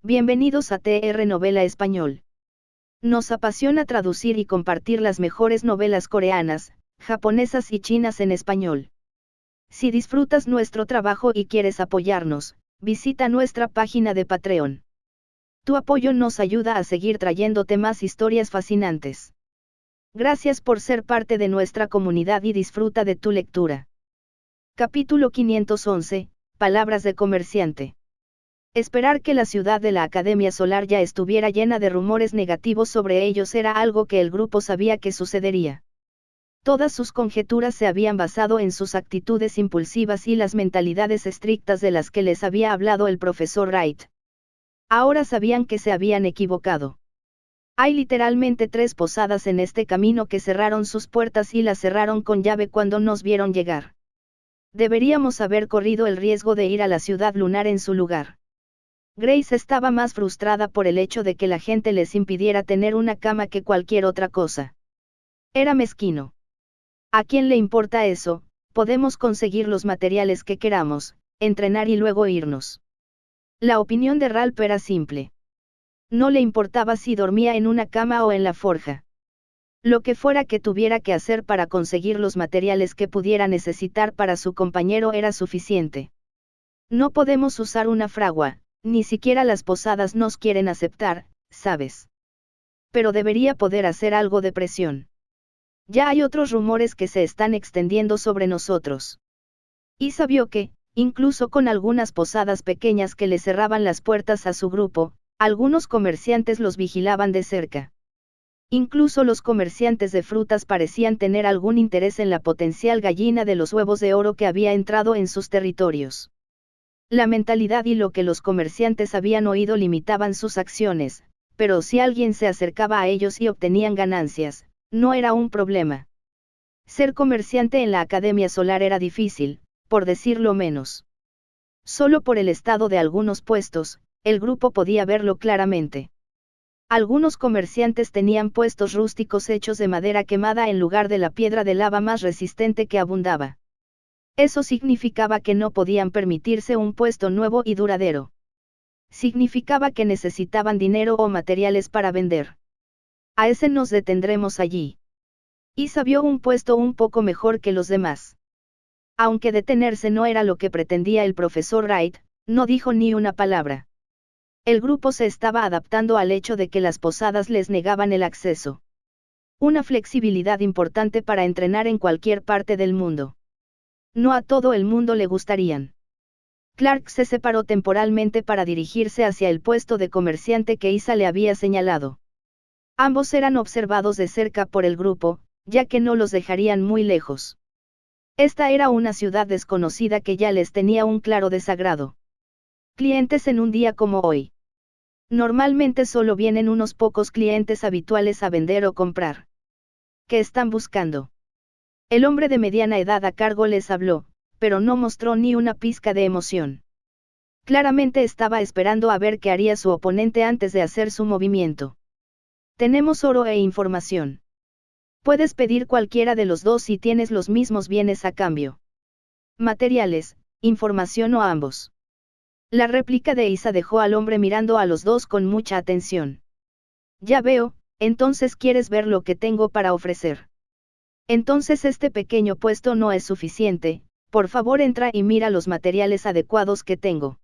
Bienvenidos a TR Novela Español. Nos apasiona traducir y compartir las mejores novelas coreanas, japonesas y chinas en español. Si disfrutas nuestro trabajo y quieres apoyarnos, visita nuestra página de Patreon. Tu apoyo nos ayuda a seguir trayéndote más historias fascinantes. Gracias por ser parte de nuestra comunidad y disfruta de tu lectura. Capítulo 511, Palabras de comerciante. Esperar que la ciudad de la Academia Solar ya estuviera llena de rumores negativos sobre ellos era algo que el grupo sabía que sucedería. Todas sus conjeturas se habían basado en sus actitudes impulsivas y las mentalidades estrictas de las que les había hablado el profesor Wright. Ahora sabían que se habían equivocado. Hay literalmente 3 posadas en este camino que cerraron sus puertas y las cerraron con llave cuando nos vieron llegar. Deberíamos haber corrido el riesgo de ir a la ciudad lunar en su lugar. Grace estaba más frustrada por el hecho de que la gente les impidiera tener una cama que cualquier otra cosa. Era mezquino. ¿A quién le importa eso? Podemos conseguir los materiales que queramos, entrenar y luego irnos. La opinión de Ralph era simple. No le importaba si dormía en una cama o en la forja. Lo que fuera que tuviera que hacer para conseguir los materiales que pudiera necesitar para su compañero era suficiente. No podemos usar una fragua. Ni siquiera las posadas nos quieren aceptar, ¿sabes? Pero debería poder hacer algo de presión. Ya hay otros rumores que se están extendiendo sobre nosotros. Y sabió que, incluso con algunas posadas pequeñas que le cerraban las puertas a su grupo, algunos comerciantes los vigilaban de cerca. Incluso los comerciantes de frutas parecían tener algún interés en la potencial gallina de los huevos de oro que había entrado en sus territorios. La mentalidad y lo que los comerciantes habían oído limitaban sus acciones, pero si alguien se acercaba a ellos y obtenían ganancias, no era un problema. Ser comerciante en la Academia Solar era difícil, por decirlo menos. Solo por el estado de algunos puestos, el grupo podía verlo claramente. Algunos comerciantes tenían puestos rústicos hechos de madera quemada en lugar de la piedra de lava más resistente que abundaba. Eso significaba que no podían permitirse un puesto nuevo y duradero. Significaba que necesitaban dinero o materiales para vender. A ese nos detendremos allí. Isa vio un puesto un poco mejor que los demás. Aunque detenerse no era lo que pretendía el profesor Wright, no dijo ni una palabra. El grupo se estaba adaptando al hecho de que las posadas les negaban el acceso. Una flexibilidad importante para entrenar en cualquier parte del mundo. No a todo el mundo le gustarían. Clark se separó temporalmente para dirigirse hacia el puesto de comerciante que Isa le había señalado. Ambos eran observados de cerca por el grupo, ya que no los dejarían muy lejos. Esta era una ciudad desconocida que ya les tenía un claro desagrado. Clientes en un día como hoy. Normalmente solo vienen unos pocos clientes habituales a vender o comprar. ¿Qué están buscando? El hombre de mediana edad a cargo les habló, pero no mostró ni una pizca de emoción. Claramente estaba esperando a ver qué haría su oponente antes de hacer su movimiento. Tenemos oro e información. Puedes pedir cualquiera de los dos si tienes los mismos bienes a cambio. Materiales, información o ambos. La réplica de Isa dejó al hombre mirando a los dos con mucha atención. Ya veo, entonces quieres ver lo que tengo para ofrecer. Entonces este pequeño puesto no es suficiente, por favor entra y mira los materiales adecuados que tengo.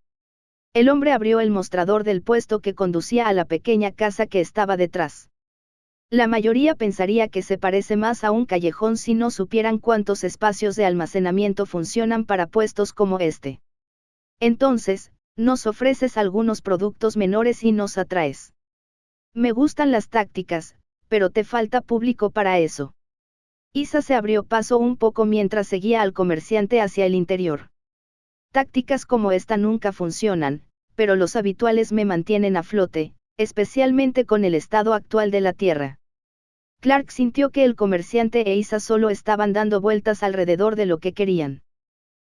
El hombre abrió el mostrador del puesto que conducía a la pequeña casa que estaba detrás. La mayoría pensaría que se parece más a un callejón si no supieran cuántos espacios de almacenamiento funcionan para puestos como este. Entonces, nos ofreces algunos productos menores y nos atraes. Me gustan las tácticas, pero te falta público para eso. Isa se abrió paso un poco mientras seguía al comerciante hacia el interior. Tácticas como esta nunca funcionan, pero los habituales me mantienen a flote, especialmente con el estado actual de la Tierra. Clark sintió que el comerciante e Isa solo estaban dando vueltas alrededor de lo que querían.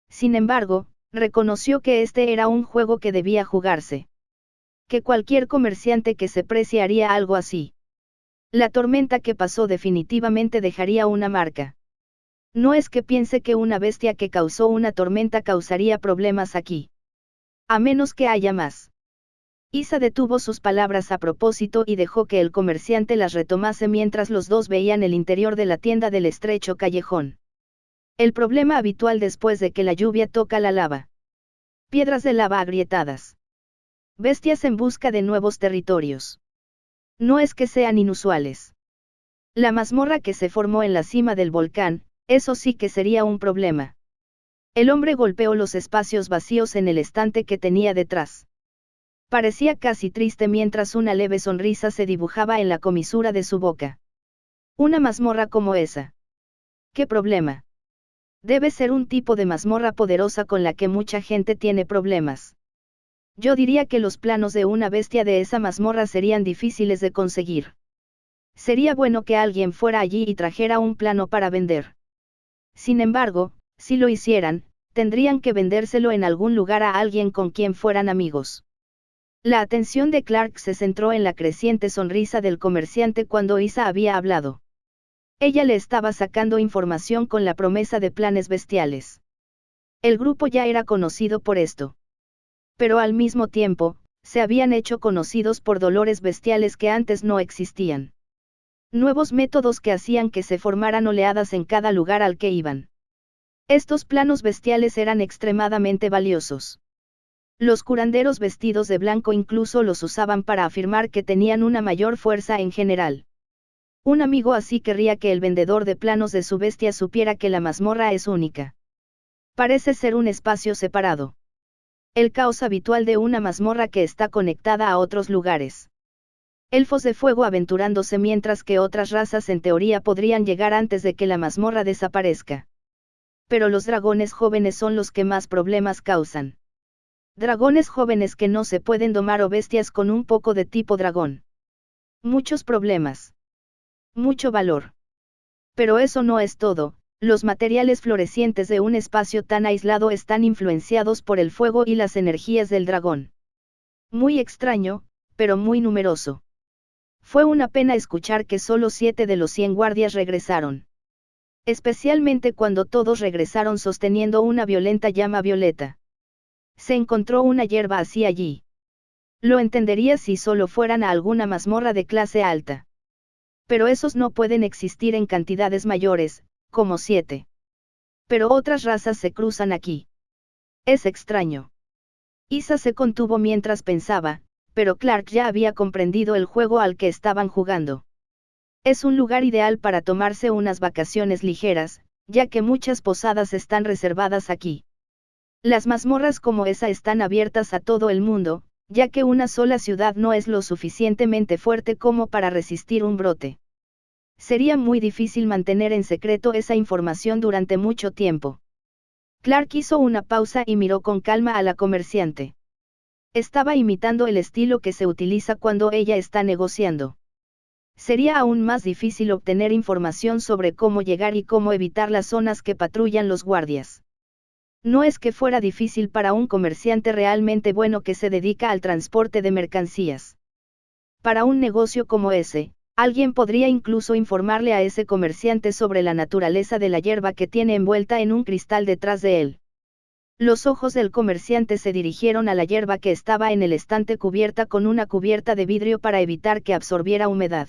Sin embargo, reconoció que este era un juego que debía jugarse. Que cualquier comerciante que se precie haría algo así. La tormenta que pasó definitivamente dejaría una marca. No es que piense que una bestia que causó una tormenta causaría problemas aquí. A menos que haya más. Isa detuvo sus palabras a propósito y dejó que el comerciante las retomase mientras los dos veían el interior de la tienda del estrecho callejón. El problema habitual después de que la lluvia toca la lava. Piedras de lava agrietadas. Bestias en busca de nuevos territorios. No es que sean inusuales. La mazmorra que se formó en la cima del volcán, eso sí que sería un problema. El hombre golpeó los espacios vacíos en el estante que tenía detrás. Parecía casi triste mientras una leve sonrisa se dibujaba en la comisura de su boca. Una mazmorra como esa. ¿Qué problema? Debe ser un tipo de mazmorra poderosa con la que mucha gente tiene problemas. Yo diría que los planos de una bestia de esa mazmorra serían difíciles de conseguir. Sería bueno que alguien fuera allí y trajera un plano para vender. Sin embargo, si lo hicieran, tendrían que vendérselo en algún lugar a alguien con quien fueran amigos. La atención de Clark se centró en la creciente sonrisa del comerciante cuando Isa había hablado. Ella le estaba sacando información con la promesa de planes bestiales. El grupo ya era conocido por esto. Pero al mismo tiempo, se habían hecho conocidos por dolores bestiales que antes no existían. Nuevos métodos que hacían que se formaran oleadas en cada lugar al que iban. Estos planos bestiales eran extremadamente valiosos. Los curanderos vestidos de blanco incluso los usaban para afirmar que tenían una mayor fuerza en general. Un amigo así querría que el vendedor de planos de su bestia supiera que la mazmorra es única. Parece ser un espacio separado. El caos habitual de una mazmorra que está conectada a otros lugares. Elfos de fuego aventurándose mientras que otras razas en teoría podrían llegar antes de que la mazmorra desaparezca. Pero los dragones jóvenes son los que más problemas causan. Dragones jóvenes que no se pueden domar o bestias con un poco de tipo dragón. Muchos problemas. Mucho valor. Pero eso no es todo, los materiales florecientes de un espacio tan aislado están influenciados por el fuego y las energías del dragón. Muy extraño, pero muy numeroso. Fue una pena escuchar que solo 7 de los 100 guardias regresaron. Especialmente cuando todos regresaron sosteniendo una violenta llama violeta. Se encontró una hierba así allí. Lo entendería si solo fueran a alguna mazmorra de clase alta. Pero esos no pueden existir en cantidades mayores, como 7. Pero otras razas se cruzan aquí. Es extraño. Isa se contuvo mientras pensaba, pero Clark ya había comprendido el juego al que estaban jugando. Es un lugar ideal para tomarse unas vacaciones ligeras, ya que muchas posadas están reservadas aquí. Las mazmorras como esa están abiertas a todo el mundo, ya que una sola ciudad no es lo suficientemente fuerte como para resistir un brote. Sería muy difícil mantener en secreto esa información durante mucho tiempo. Clark hizo una pausa y miró con calma a la comerciante. Estaba imitando el estilo que se utiliza cuando ella está negociando. Sería aún más difícil obtener información sobre cómo llegar y cómo evitar las zonas que patrullan los guardias. No es que fuera difícil para un comerciante realmente bueno que se dedica al transporte de mercancías. Para un negocio como ese, alguien podría incluso informarle a ese comerciante sobre la naturaleza de la hierba que tiene envuelta en un cristal detrás de él. Los ojos del comerciante se dirigieron a la hierba que estaba en el estante cubierta con una cubierta de vidrio para evitar que absorbiera humedad.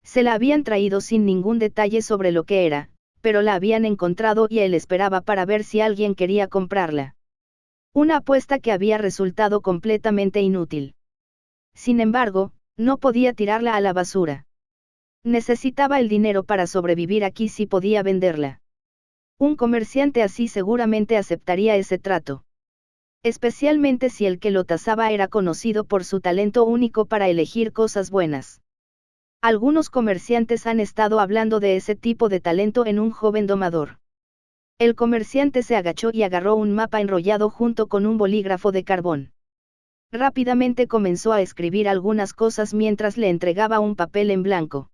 Se la habían traído sin ningún detalle sobre lo que era, pero la habían encontrado y él esperaba para ver si alguien quería comprarla. Una apuesta que había resultado completamente inútil. Sin embargo, no podía tirarla a la basura. Necesitaba el dinero para sobrevivir aquí si podía venderla. Un comerciante así seguramente aceptaría ese trato. Especialmente si el que lo tasaba era conocido por su talento único para elegir cosas buenas. Algunos comerciantes han estado hablando de ese tipo de talento en un joven domador. El comerciante se agachó y agarró un mapa enrollado junto con un bolígrafo de carbón. Rápidamente comenzó a escribir algunas cosas mientras le entregaba un papel en blanco.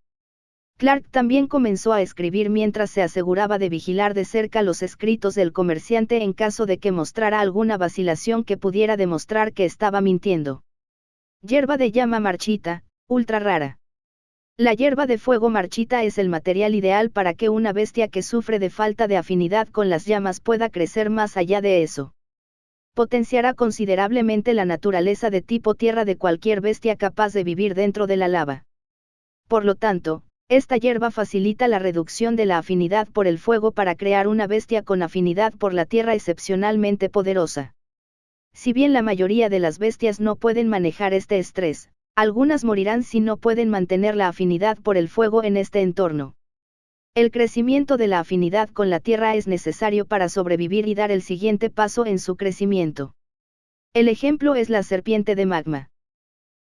Clark también comenzó a escribir mientras se aseguraba de vigilar de cerca los escritos del comerciante en caso de que mostrara alguna vacilación que pudiera demostrar que estaba mintiendo. Hierba de llama marchita, ultra rara. La hierba de fuego marchita es el material ideal para que una bestia que sufre de falta de afinidad con las llamas pueda crecer más allá de eso. potenciará considerablemente la naturaleza de tipo tierra de cualquier bestia capaz de vivir dentro de la lava. Por lo tanto, esta hierba facilita la reducción de la afinidad por el fuego para crear una bestia con afinidad por la tierra excepcionalmente poderosa. Si bien la mayoría de las bestias no pueden manejar este estrés, algunas morirán si no pueden mantener la afinidad por el fuego en este entorno. El crecimiento de la afinidad con la tierra es necesario para sobrevivir y dar el siguiente paso en su crecimiento. El ejemplo es la serpiente de magma.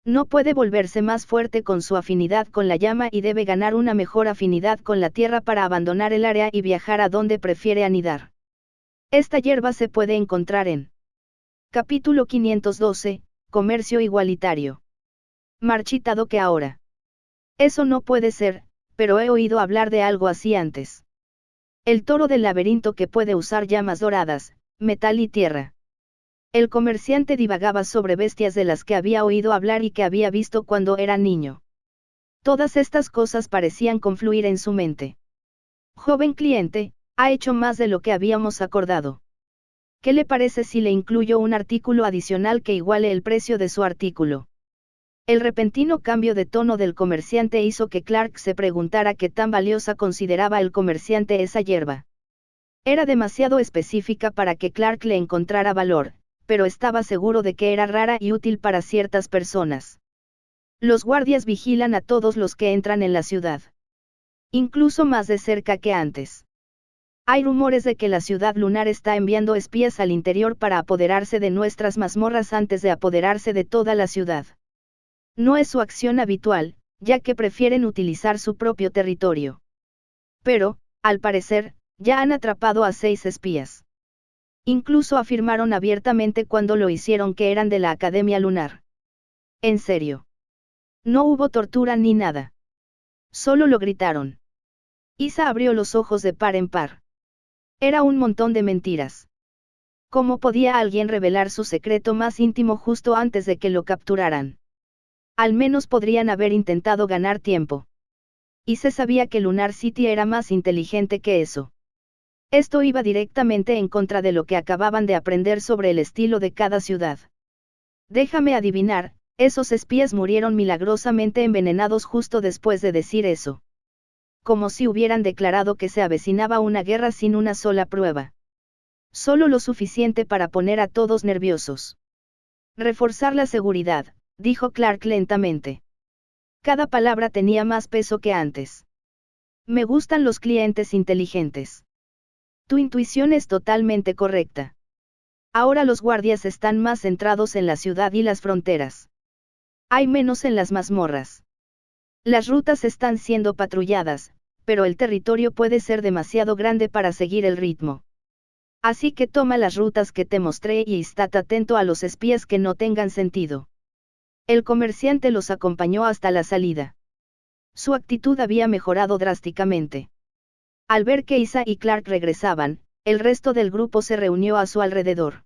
No puede volverse más fuerte con su afinidad con la llama y debe ganar una mejor afinidad con la tierra para abandonar el área y viajar a donde prefiere anidar. Esta hierba se puede encontrar en Capítulo 512, Comercio igualitario. Marchitado que ahora. Eso no puede ser, pero he oído hablar de algo así antes. El toro del laberinto que puede usar llamas doradas, metal y tierra. El comerciante divagaba sobre bestias de las que había oído hablar y que había visto cuando era niño. Todas estas cosas parecían confluir en su mente. Joven cliente, ha hecho más de lo que habíamos acordado. ¿Qué le parece si le incluyo un artículo adicional que iguale el precio de su artículo? El repentino cambio de tono del comerciante hizo que Clark se preguntara qué tan valiosa consideraba el comerciante esa hierba. Era demasiado específica para que Clark le encontrara valor, pero estaba seguro de que era rara y útil para ciertas personas. Los guardias vigilan a todos los que entran en la ciudad. Incluso más de cerca que antes. Hay rumores de que la ciudad lunar está enviando espías al interior para apoderarse de nuestras mazmorras antes de apoderarse de toda la ciudad. No es su acción habitual, ya que prefieren utilizar su propio territorio. Pero, al parecer, ya han atrapado a 6 espías. Incluso afirmaron abiertamente cuando lo hicieron que eran de la Academia Lunar. En serio. No hubo tortura ni nada. Solo lo gritaron. Isa abrió los ojos de par en par. Era un montón de mentiras. ¿Cómo podía alguien revelar su secreto más íntimo justo antes de que lo capturaran? Al menos podrían haber intentado ganar tiempo. Y se sabía que Lunar City era más inteligente que eso. Esto iba directamente en contra de lo que acababan de aprender sobre el estilo de cada ciudad. Déjame adivinar, esos espías murieron milagrosamente envenenados justo después de decir eso. Como si hubieran declarado que se avecinaba una guerra sin una sola prueba. Solo lo suficiente para poner a todos nerviosos. Reforzar la seguridad, dijo Clark lentamente. Cada palabra tenía más peso que antes. Me gustan los clientes inteligentes. Tu intuición es totalmente correcta. Ahora los guardias están más centrados en la ciudad y las fronteras. Hay menos en las mazmorras. Las rutas están siendo patrulladas, pero el territorio puede ser demasiado grande para seguir el ritmo. Así que toma las rutas que te mostré y estate atento a los espías que no tengan sentido. El comerciante los acompañó hasta la salida. Su actitud había mejorado drásticamente. Al ver que Isa y Clark regresaban, el resto del grupo se reunió a su alrededor.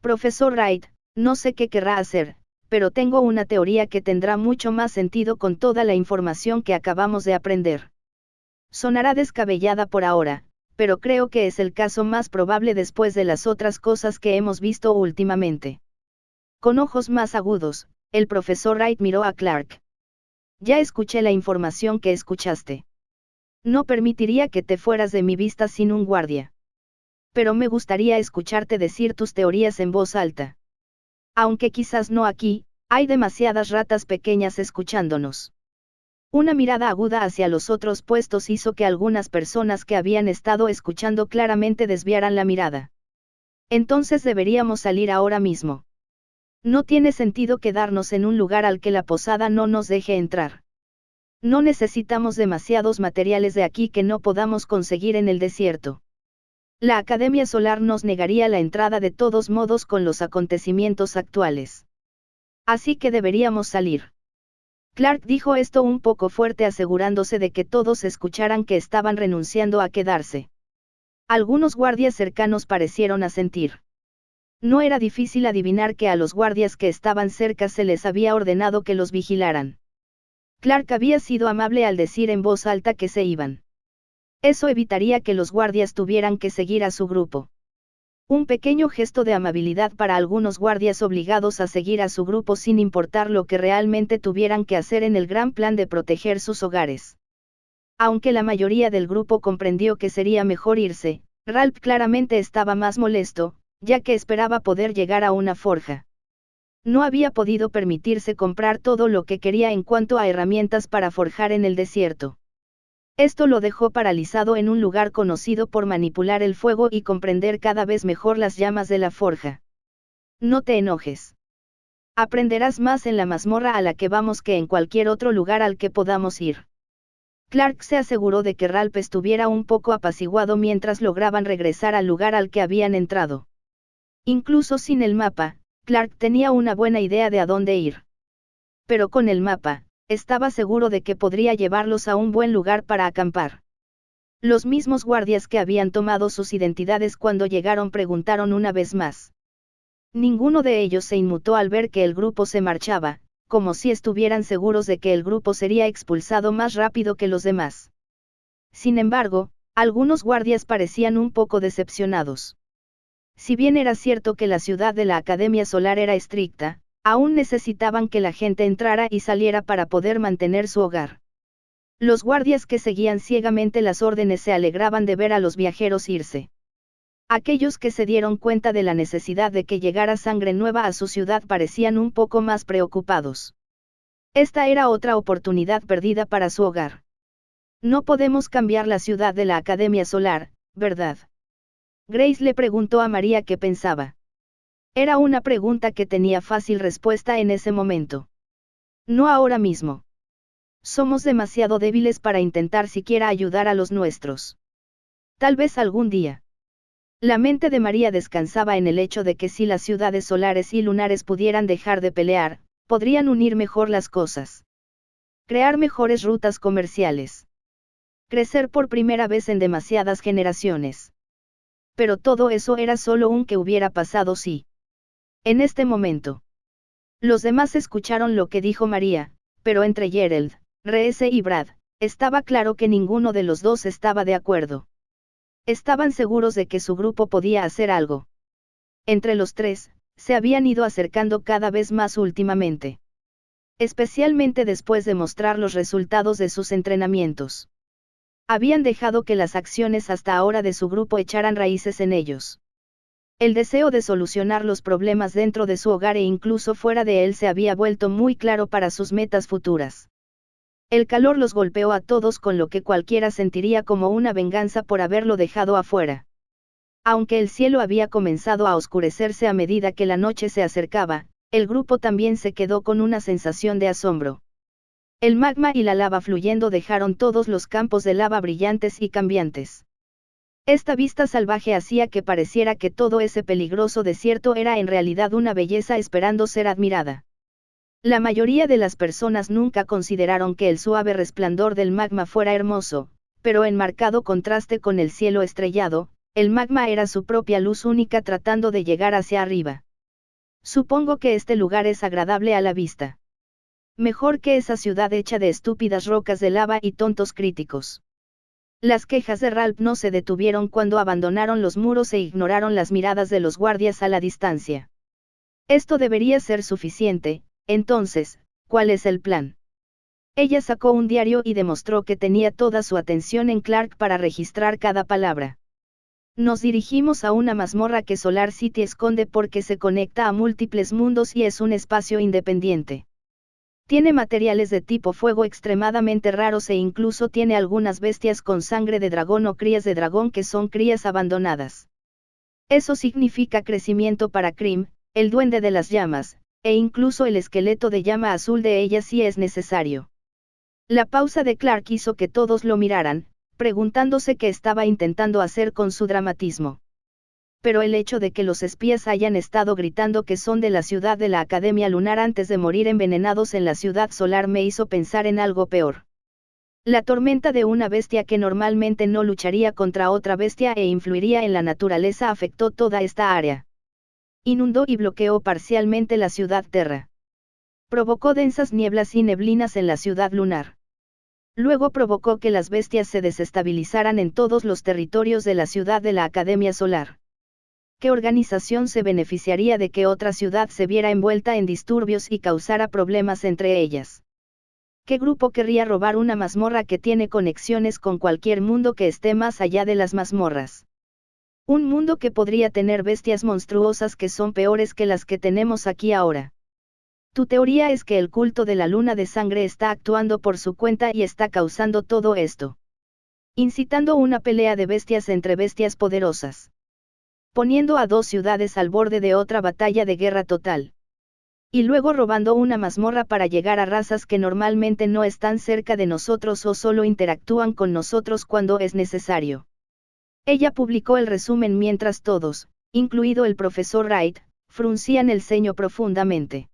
Profesor Wright, no sé qué querrá hacer, pero tengo una teoría que tendrá mucho más sentido con toda la información que acabamos de aprender. Sonará descabellada por ahora, pero creo que es el caso más probable después de las otras cosas que hemos visto últimamente. Con ojos más agudos, el profesor Wright miró a Clark. Ya escuché la información que escuchaste. No permitiría que te fueras de mi vista sin un guardia. Pero me gustaría escucharte decir tus teorías en voz alta. Aunque quizás no aquí, hay demasiadas ratas pequeñas escuchándonos. Una mirada aguda hacia los otros puestos hizo que algunas personas que habían estado escuchando claramente desviaran la mirada. Entonces deberíamos salir ahora mismo. No tiene sentido quedarnos en un lugar al que la posada no nos deje entrar. No necesitamos demasiados materiales de aquí que no podamos conseguir en el desierto. La Academia Solar nos negaría la entrada de todos modos con los acontecimientos actuales. Así que deberíamos salir. Clark dijo esto un poco fuerte asegurándose de que todos escucharan que estaban renunciando a quedarse. Algunos guardias cercanos parecieron asentir. No era difícil adivinar que a los guardias que estaban cerca se les había ordenado que los vigilaran. Clark había sido amable al decir en voz alta que se iban. Eso evitaría que los guardias tuvieran que seguir a su grupo. Un pequeño gesto de amabilidad para algunos guardias obligados a seguir a su grupo sin importar lo que realmente tuvieran que hacer en el gran plan de proteger sus hogares. Aunque la mayoría del grupo comprendió que sería mejor irse, Ralph claramente estaba más molesto, ya que esperaba poder llegar a una forja. No había podido permitirse comprar todo lo que quería en cuanto a herramientas para forjar en el desierto. Esto lo dejó paralizado en un lugar conocido por manipular el fuego y comprender cada vez mejor las llamas de la forja. No te enojes. Aprenderás más en la mazmorra a la que vamos que en cualquier otro lugar al que podamos ir. Clark se aseguró de que Ralph estuviera un poco apaciguado mientras lograban regresar al lugar al que habían entrado. Incluso sin el mapa, Clark tenía una buena idea de a dónde ir. Pero con el mapa, estaba seguro de que podría llevarlos a un buen lugar para acampar. Los mismos guardias que habían tomado sus identidades cuando llegaron preguntaron una vez más. Ninguno de ellos se inmutó al ver que el grupo se marchaba, como si estuvieran seguros de que el grupo sería expulsado más rápido que los demás. Sin embargo, algunos guardias parecían un poco decepcionados. Si bien era cierto que la ciudad de la Academia Solar era estricta, aún necesitaban que la gente entrara y saliera para poder mantener su hogar. Los guardias que seguían ciegamente las órdenes se alegraban de ver a los viajeros irse. Aquellos que se dieron cuenta de la necesidad de que llegara sangre nueva a su ciudad parecían un poco más preocupados. Esta era otra oportunidad perdida para su hogar. No podemos cambiar la ciudad de la Academia Solar, ¿verdad? Grace le preguntó a María qué pensaba. Era una pregunta que tenía fácil respuesta en ese momento. No ahora mismo. Somos demasiado débiles para intentar siquiera ayudar a los nuestros. Tal vez algún día. La mente de María descansaba en el hecho de que si las ciudades solares y lunares pudieran dejar de pelear, podrían unir mejor las cosas. Crear mejores rutas comerciales. Crecer por primera vez en demasiadas generaciones. Pero todo eso era solo un que hubiera pasado si. En este momento. Los demás escucharon lo que dijo María, pero entre Gerald, Reese y Brad, estaba claro que ninguno de los dos estaba de acuerdo. Estaban seguros de que su grupo podía hacer algo. Entre los tres, se habían ido acercando cada vez más últimamente. Especialmente después de mostrar los resultados de sus entrenamientos. Habían dejado que las acciones hasta ahora de su grupo echaran raíces en ellos. El deseo de solucionar los problemas dentro de su hogar e incluso fuera de él se había vuelto muy claro para sus metas futuras. El calor los golpeó a todos con lo que cualquiera sentiría como una venganza por haberlo dejado afuera. Aunque el cielo había comenzado a oscurecerse a medida que la noche se acercaba, el grupo también se quedó con una sensación de asombro. El magma y la lava fluyendo dejaron todos los campos de lava brillantes y cambiantes. Esta vista salvaje hacía que pareciera que todo ese peligroso desierto era en realidad una belleza esperando ser admirada. La mayoría de las personas nunca consideraron que el suave resplandor del magma fuera hermoso, pero en marcado contraste con el cielo estrellado, el magma era su propia luz única tratando de llegar hacia arriba. Supongo que este lugar es agradable a la vista. Mejor que esa ciudad hecha de estúpidas rocas de lava y tontos críticos. Las quejas de Ralph no se detuvieron cuando abandonaron los muros e ignoraron las miradas de los guardias a la distancia. Esto debería ser suficiente, entonces, ¿cuál es el plan? Ella sacó un diario y demostró que tenía toda su atención en Clark para registrar cada palabra. Nos dirigimos a una mazmorra que Solar City esconde porque se conecta a múltiples mundos y es un espacio independiente. Tiene materiales de tipo fuego extremadamente raros e incluso tiene algunas bestias con sangre de dragón o crías de dragón que son crías abandonadas. Eso significa crecimiento para Krim, el duende de las llamas, e incluso el esqueleto de llama azul de ella si es necesario. La pausa de Clark hizo que todos lo miraran, preguntándose qué estaba intentando hacer con su dramatismo. Pero el hecho de que los espías hayan estado gritando que son de la ciudad de la Academia Lunar antes de morir envenenados en la ciudad solar me hizo pensar en algo peor. La tormenta de una bestia que normalmente no lucharía contra otra bestia e influiría en la naturaleza afectó toda esta área. Inundó y bloqueó parcialmente la ciudad Terra. Provocó densas nieblas y neblinas en la ciudad lunar. Luego provocó que las bestias se desestabilizaran en todos los territorios de la ciudad de la Academia Solar. ¿Qué organización se beneficiaría de que otra ciudad se viera envuelta en disturbios y causara problemas entre ellas? ¿Qué grupo querría robar una mazmorra que tiene conexiones con cualquier mundo que esté más allá de las mazmorras? Un mundo que podría tener bestias monstruosas que son peores que las que tenemos aquí ahora. Tu teoría es que el culto de la luna de sangre está actuando por su cuenta y está causando todo esto. Incitando una pelea de bestias entre bestias poderosas. Poniendo a dos ciudades al borde de otra batalla de guerra total. Y luego robando una mazmorra para llegar a razas que normalmente no están cerca de nosotros o solo interactúan con nosotros cuando es necesario. Ella publicó el resumen mientras todos, incluido el profesor Wright, fruncían el ceño profundamente.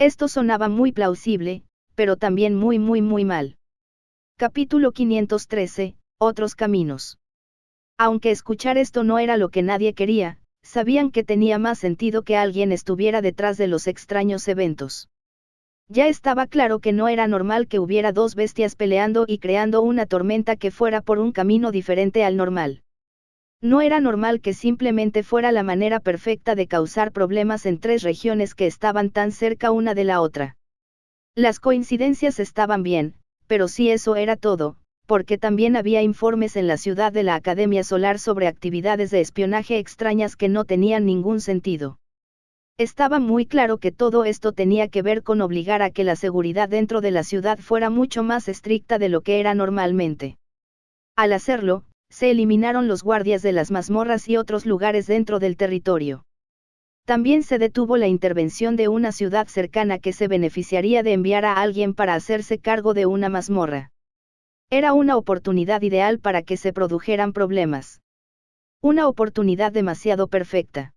Esto sonaba muy plausible, pero también muy mal. Capítulo 513, Otros caminos. Aunque escuchar esto no era lo que nadie quería, sabían que tenía más sentido que alguien estuviera detrás de los extraños eventos. Ya estaba claro que no era normal que hubiera dos bestias peleando y creando una tormenta que fuera por un camino diferente al normal. No era normal que simplemente fuera la manera perfecta de causar problemas en tres regiones que estaban tan cerca una de la otra. Las coincidencias estaban bien, pero si eso era todo, porque también había informes en la ciudad de la Academia Solar sobre actividades de espionaje extrañas que no tenían ningún sentido. Estaba muy claro que todo esto tenía que ver con obligar a que la seguridad dentro de la ciudad fuera mucho más estricta de lo que era normalmente. Al hacerlo, se eliminaron los guardias de las mazmorras y otros lugares dentro del territorio. También se detuvo la intervención de una ciudad cercana que se beneficiaría de enviar a alguien para hacerse cargo de una mazmorra. Era una oportunidad ideal para que se produjeran problemas. Una oportunidad demasiado perfecta.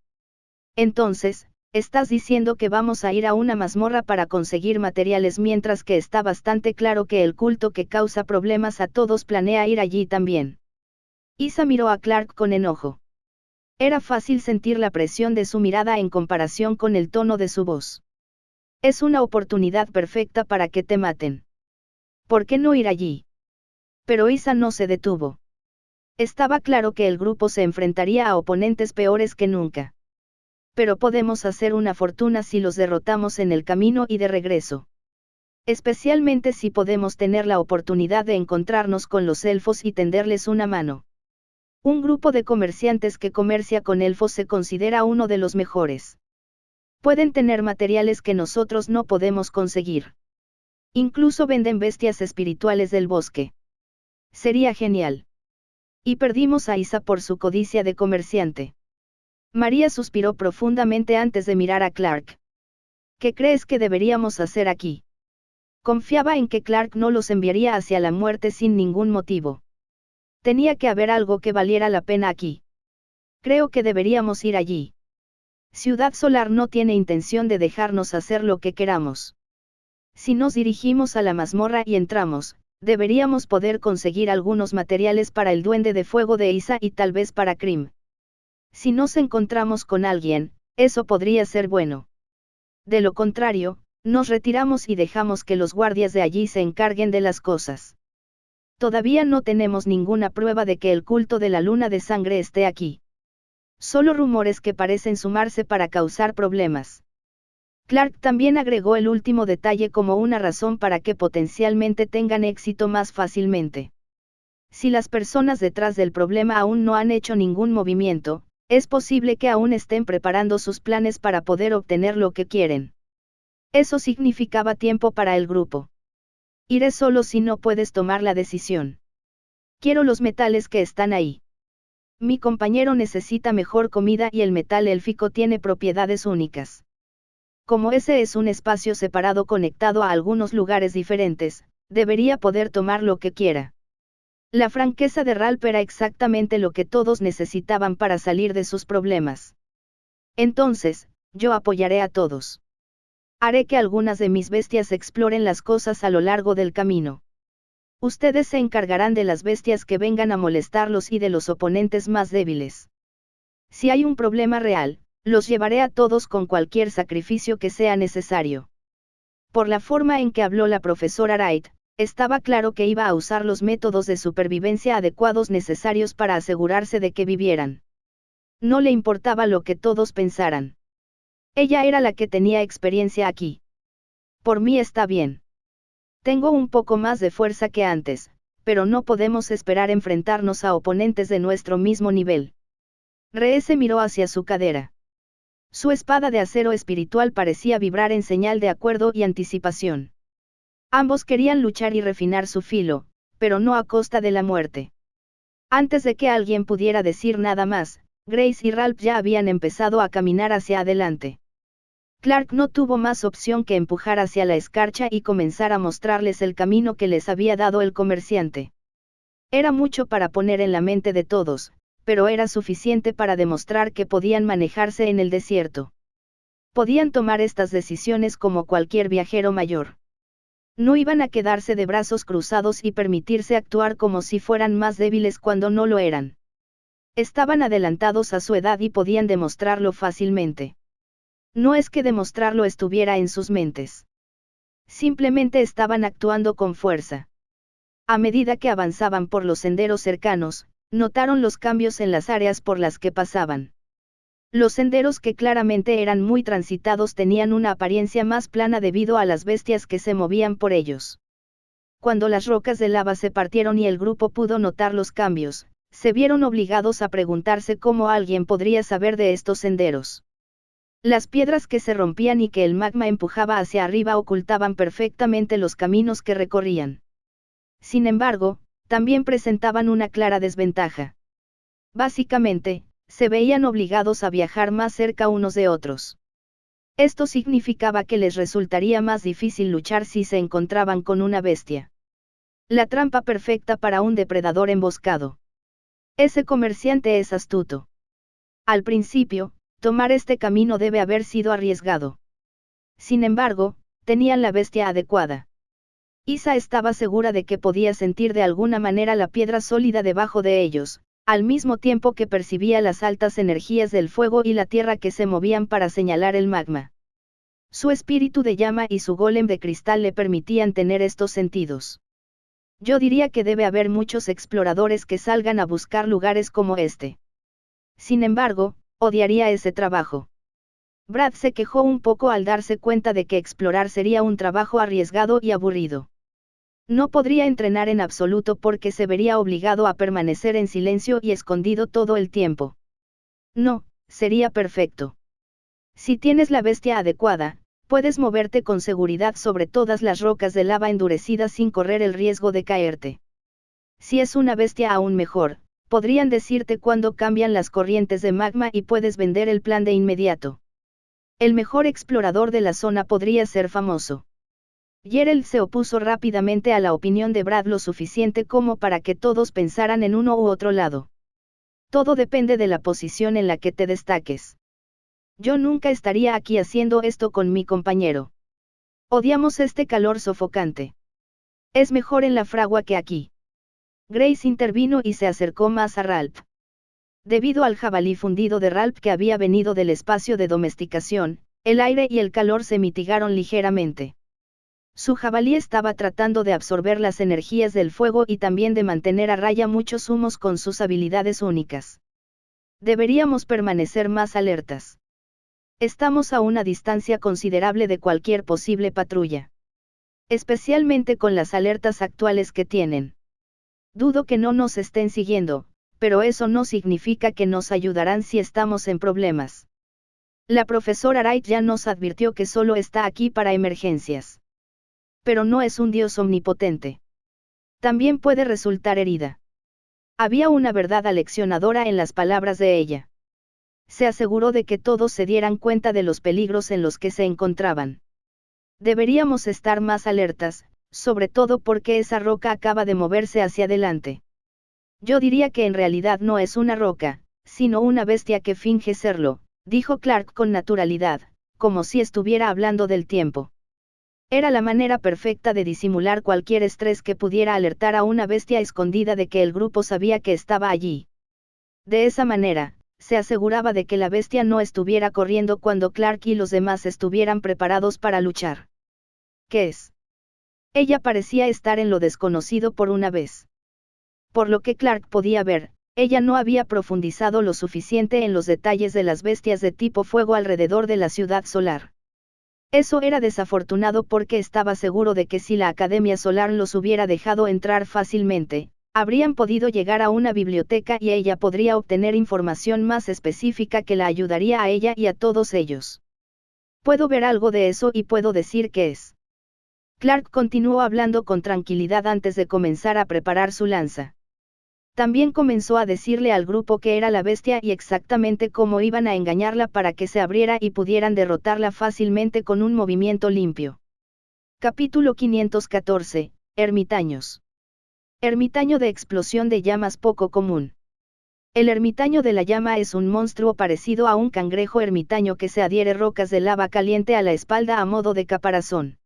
Entonces, estás diciendo que vamos a ir a una mazmorra para conseguir materiales mientras que está bastante claro que el culto que causa problemas a todos planea ir allí también. Isa miró a Clark con enojo. Era fácil sentir la presión de su mirada en comparación con el tono de su voz. Es una oportunidad perfecta para que te maten. ¿Por qué no ir allí? Pero Isa no se detuvo. Estaba claro que el grupo se enfrentaría a oponentes peores que nunca. Pero podemos hacer una fortuna si los derrotamos en el camino y de regreso. Especialmente si podemos tener la oportunidad de encontrarnos con los elfos y tenderles una mano. Un grupo de comerciantes que comercia con elfos se considera uno de los mejores. Pueden tener materiales que nosotros no podemos conseguir. Incluso venden bestias espirituales del bosque. Sería genial. Y perdimos a Isa por su codicia de comerciante. María suspiró profundamente antes de mirar a Clark. ¿Qué crees que deberíamos hacer aquí? Confiaba en que Clark no los enviaría hacia la muerte sin ningún motivo. Tenía que haber algo que valiera la pena aquí. Creo que deberíamos ir allí. Ciudad Solar no tiene intención de dejarnos hacer lo que queramos. Si nos dirigimos a la mazmorra y entramos, deberíamos poder conseguir algunos materiales para el Duende de Fuego de Isa y tal vez para Krim. Si nos encontramos con alguien, eso podría ser bueno. De lo contrario, nos retiramos y dejamos que los guardias de allí se encarguen de las cosas. Todavía no tenemos ninguna prueba de que el culto de la luna de sangre esté aquí. Solo rumores que parecen sumarse para causar problemas. Clark también agregó el último detalle como una razón para que potencialmente tengan éxito más fácilmente. Si las personas detrás del problema aún no han hecho ningún movimiento, es posible que aún estén preparando sus planes para poder obtener lo que quieren. Eso significaba tiempo para el grupo. Iré solo si no puedes tomar la decisión. Quiero los metales que están ahí. Mi compañero necesita mejor comida y el metal élfico tiene propiedades únicas. Como ese es un espacio separado conectado a algunos lugares diferentes, debería poder tomar lo que quiera. La franqueza de Ralph era exactamente lo que todos necesitaban para salir de sus problemas. Entonces, yo apoyaré a todos. Haré que algunas de mis bestias exploren las cosas a lo largo del camino. Ustedes se encargarán de las bestias que vengan a molestarlos y de los oponentes más débiles. Si hay un problema real, los llevaré a todos con cualquier sacrificio que sea necesario. Por la forma en que habló la profesora Wright, estaba claro que iba a usar los métodos de supervivencia adecuados necesarios para asegurarse de que vivieran. No le importaba lo que todos pensaran. Ella era la que tenía experiencia aquí. Por mí está bien. Tengo un poco más de fuerza que antes, pero no podemos esperar enfrentarnos a oponentes de nuestro mismo nivel. Rhee se miró hacia su cadera. Su espada de acero espiritual parecía vibrar en señal de acuerdo y anticipación. Ambos querían luchar y refinar su filo, pero no a costa de la muerte. Antes de que alguien pudiera decir nada más, Grace y Ralph ya habían empezado a caminar hacia adelante. Clark no tuvo más opción que empujar hacia la escarcha y comenzar a mostrarles el camino que les había dado el comerciante. Era mucho para poner en la mente de todos, pero era suficiente para demostrar que podían manejarse en el desierto. Podían tomar estas decisiones como cualquier viajero mayor. No iban a quedarse de brazos cruzados y permitirse actuar como si fueran más débiles cuando no lo eran. Estaban adelantados a su edad y podían demostrarlo fácilmente. No es que demostrarlo estuviera en sus mentes. Simplemente estaban actuando con fuerza. A medida que avanzaban por los senderos cercanos, notaron los cambios en las áreas por las que pasaban. Los senderos que claramente eran muy transitados tenían una apariencia más plana debido a las bestias que se movían por ellos. Cuando las rocas de lava se partieron y el grupo pudo notar los cambios, se vieron obligados a preguntarse cómo alguien podría saber de estos senderos. Las piedras que se rompían y que el magma empujaba hacia arriba ocultaban perfectamente los caminos que recorrían. Sin embargo, también presentaban una clara desventaja. Básicamente, se veían obligados a viajar más cerca unos de otros. Esto significaba que les resultaría más difícil luchar si se encontraban con una bestia. La trampa perfecta para un depredador emboscado. Ese comerciante es astuto. Al principio, tomar este camino debe haber sido arriesgado. Sin embargo, tenían la bestia adecuada. Isa estaba segura de que podía sentir de alguna manera la piedra sólida debajo de ellos, al mismo tiempo que percibía las altas energías del fuego y la tierra que se movían para señalar el magma. Su espíritu de llama y su golem de cristal le permitían tener estos sentidos. Yo diría que debe haber muchos exploradores que salgan a buscar lugares como este. Sin embargo, odiaría ese trabajo. Brad se quejó un poco al darse cuenta de que explorar sería un trabajo arriesgado y aburrido. No podría entrenar en absoluto porque se vería obligado a permanecer en silencio y escondido todo el tiempo. No, sería perfecto. Si tienes la bestia adecuada, puedes moverte con seguridad sobre todas las rocas de lava endurecidas sin correr el riesgo de caerte. Si es una bestia aún mejor, podrían decirte cuándo cambian las corrientes de magma y puedes vender el plan de inmediato. El mejor explorador de la zona podría ser famoso. Gerald se opuso rápidamente a la opinión de Brad lo suficiente como para que todos pensaran en uno u otro lado. Todo depende de la posición en la que te destaques. Yo nunca estaría aquí haciendo esto con mi compañero. Odiamos este calor sofocante. Es mejor en la fragua que aquí. Grace intervino y se acercó más a Ralph. Debido al jabalí fundido de Ralph que había venido del espacio de domesticación, el aire y el calor se mitigaron ligeramente. Su jabalí estaba tratando de absorber las energías del fuego y también de mantener a raya muchos humos con sus habilidades únicas. Deberíamos permanecer más alertas. Estamos a una distancia considerable de cualquier posible patrulla. Especialmente con las alertas actuales que tienen. Dudo que no nos estén siguiendo, pero eso no significa que nos ayudarán si estamos en problemas. La profesora Wright ya nos advirtió que solo está aquí para emergencias. Pero no es un dios omnipotente. También puede resultar herida. Había una verdad aleccionadora en las palabras de ella. Se aseguró de que todos se dieran cuenta de los peligros en los que se encontraban. Deberíamos estar más alertas, sobre todo porque esa roca acaba de moverse hacia adelante. Yo diría que en realidad no es una roca, sino una bestia que finge serlo, dijo Clark con naturalidad, como si estuviera hablando del tiempo. Era la manera perfecta de disimular cualquier estrés que pudiera alertar a una bestia escondida de que el grupo sabía que estaba allí. De esa manera, se aseguraba de que la bestia no estuviera corriendo cuando Clark y los demás estuvieran preparados para luchar. ¿Qué es? Ella parecía estar en lo desconocido por una vez. Por lo que Clark podía ver, ella no había profundizado lo suficiente en los detalles de las bestias de tipo fuego alrededor de la ciudad solar. Eso era desafortunado porque estaba seguro de que si la Academia Solar los hubiera dejado entrar fácilmente, habrían podido llegar a una biblioteca y ella podría obtener información más específica que la ayudaría a ella y a todos ellos. Puedo ver algo de eso y puedo decir que es. Clark continuó hablando con tranquilidad antes de comenzar a preparar su lanza. También comenzó a decirle al grupo que era la bestia y exactamente cómo iban a engañarla para que se abriera y pudieran derrotarla fácilmente con un movimiento limpio. Capítulo 514, Ermitaños. Ermitaño de explosión de llamas poco común. El ermitaño de la llama es un monstruo parecido a un cangrejo ermitaño que se adhiere rocas de lava caliente a la espalda a modo de caparazón.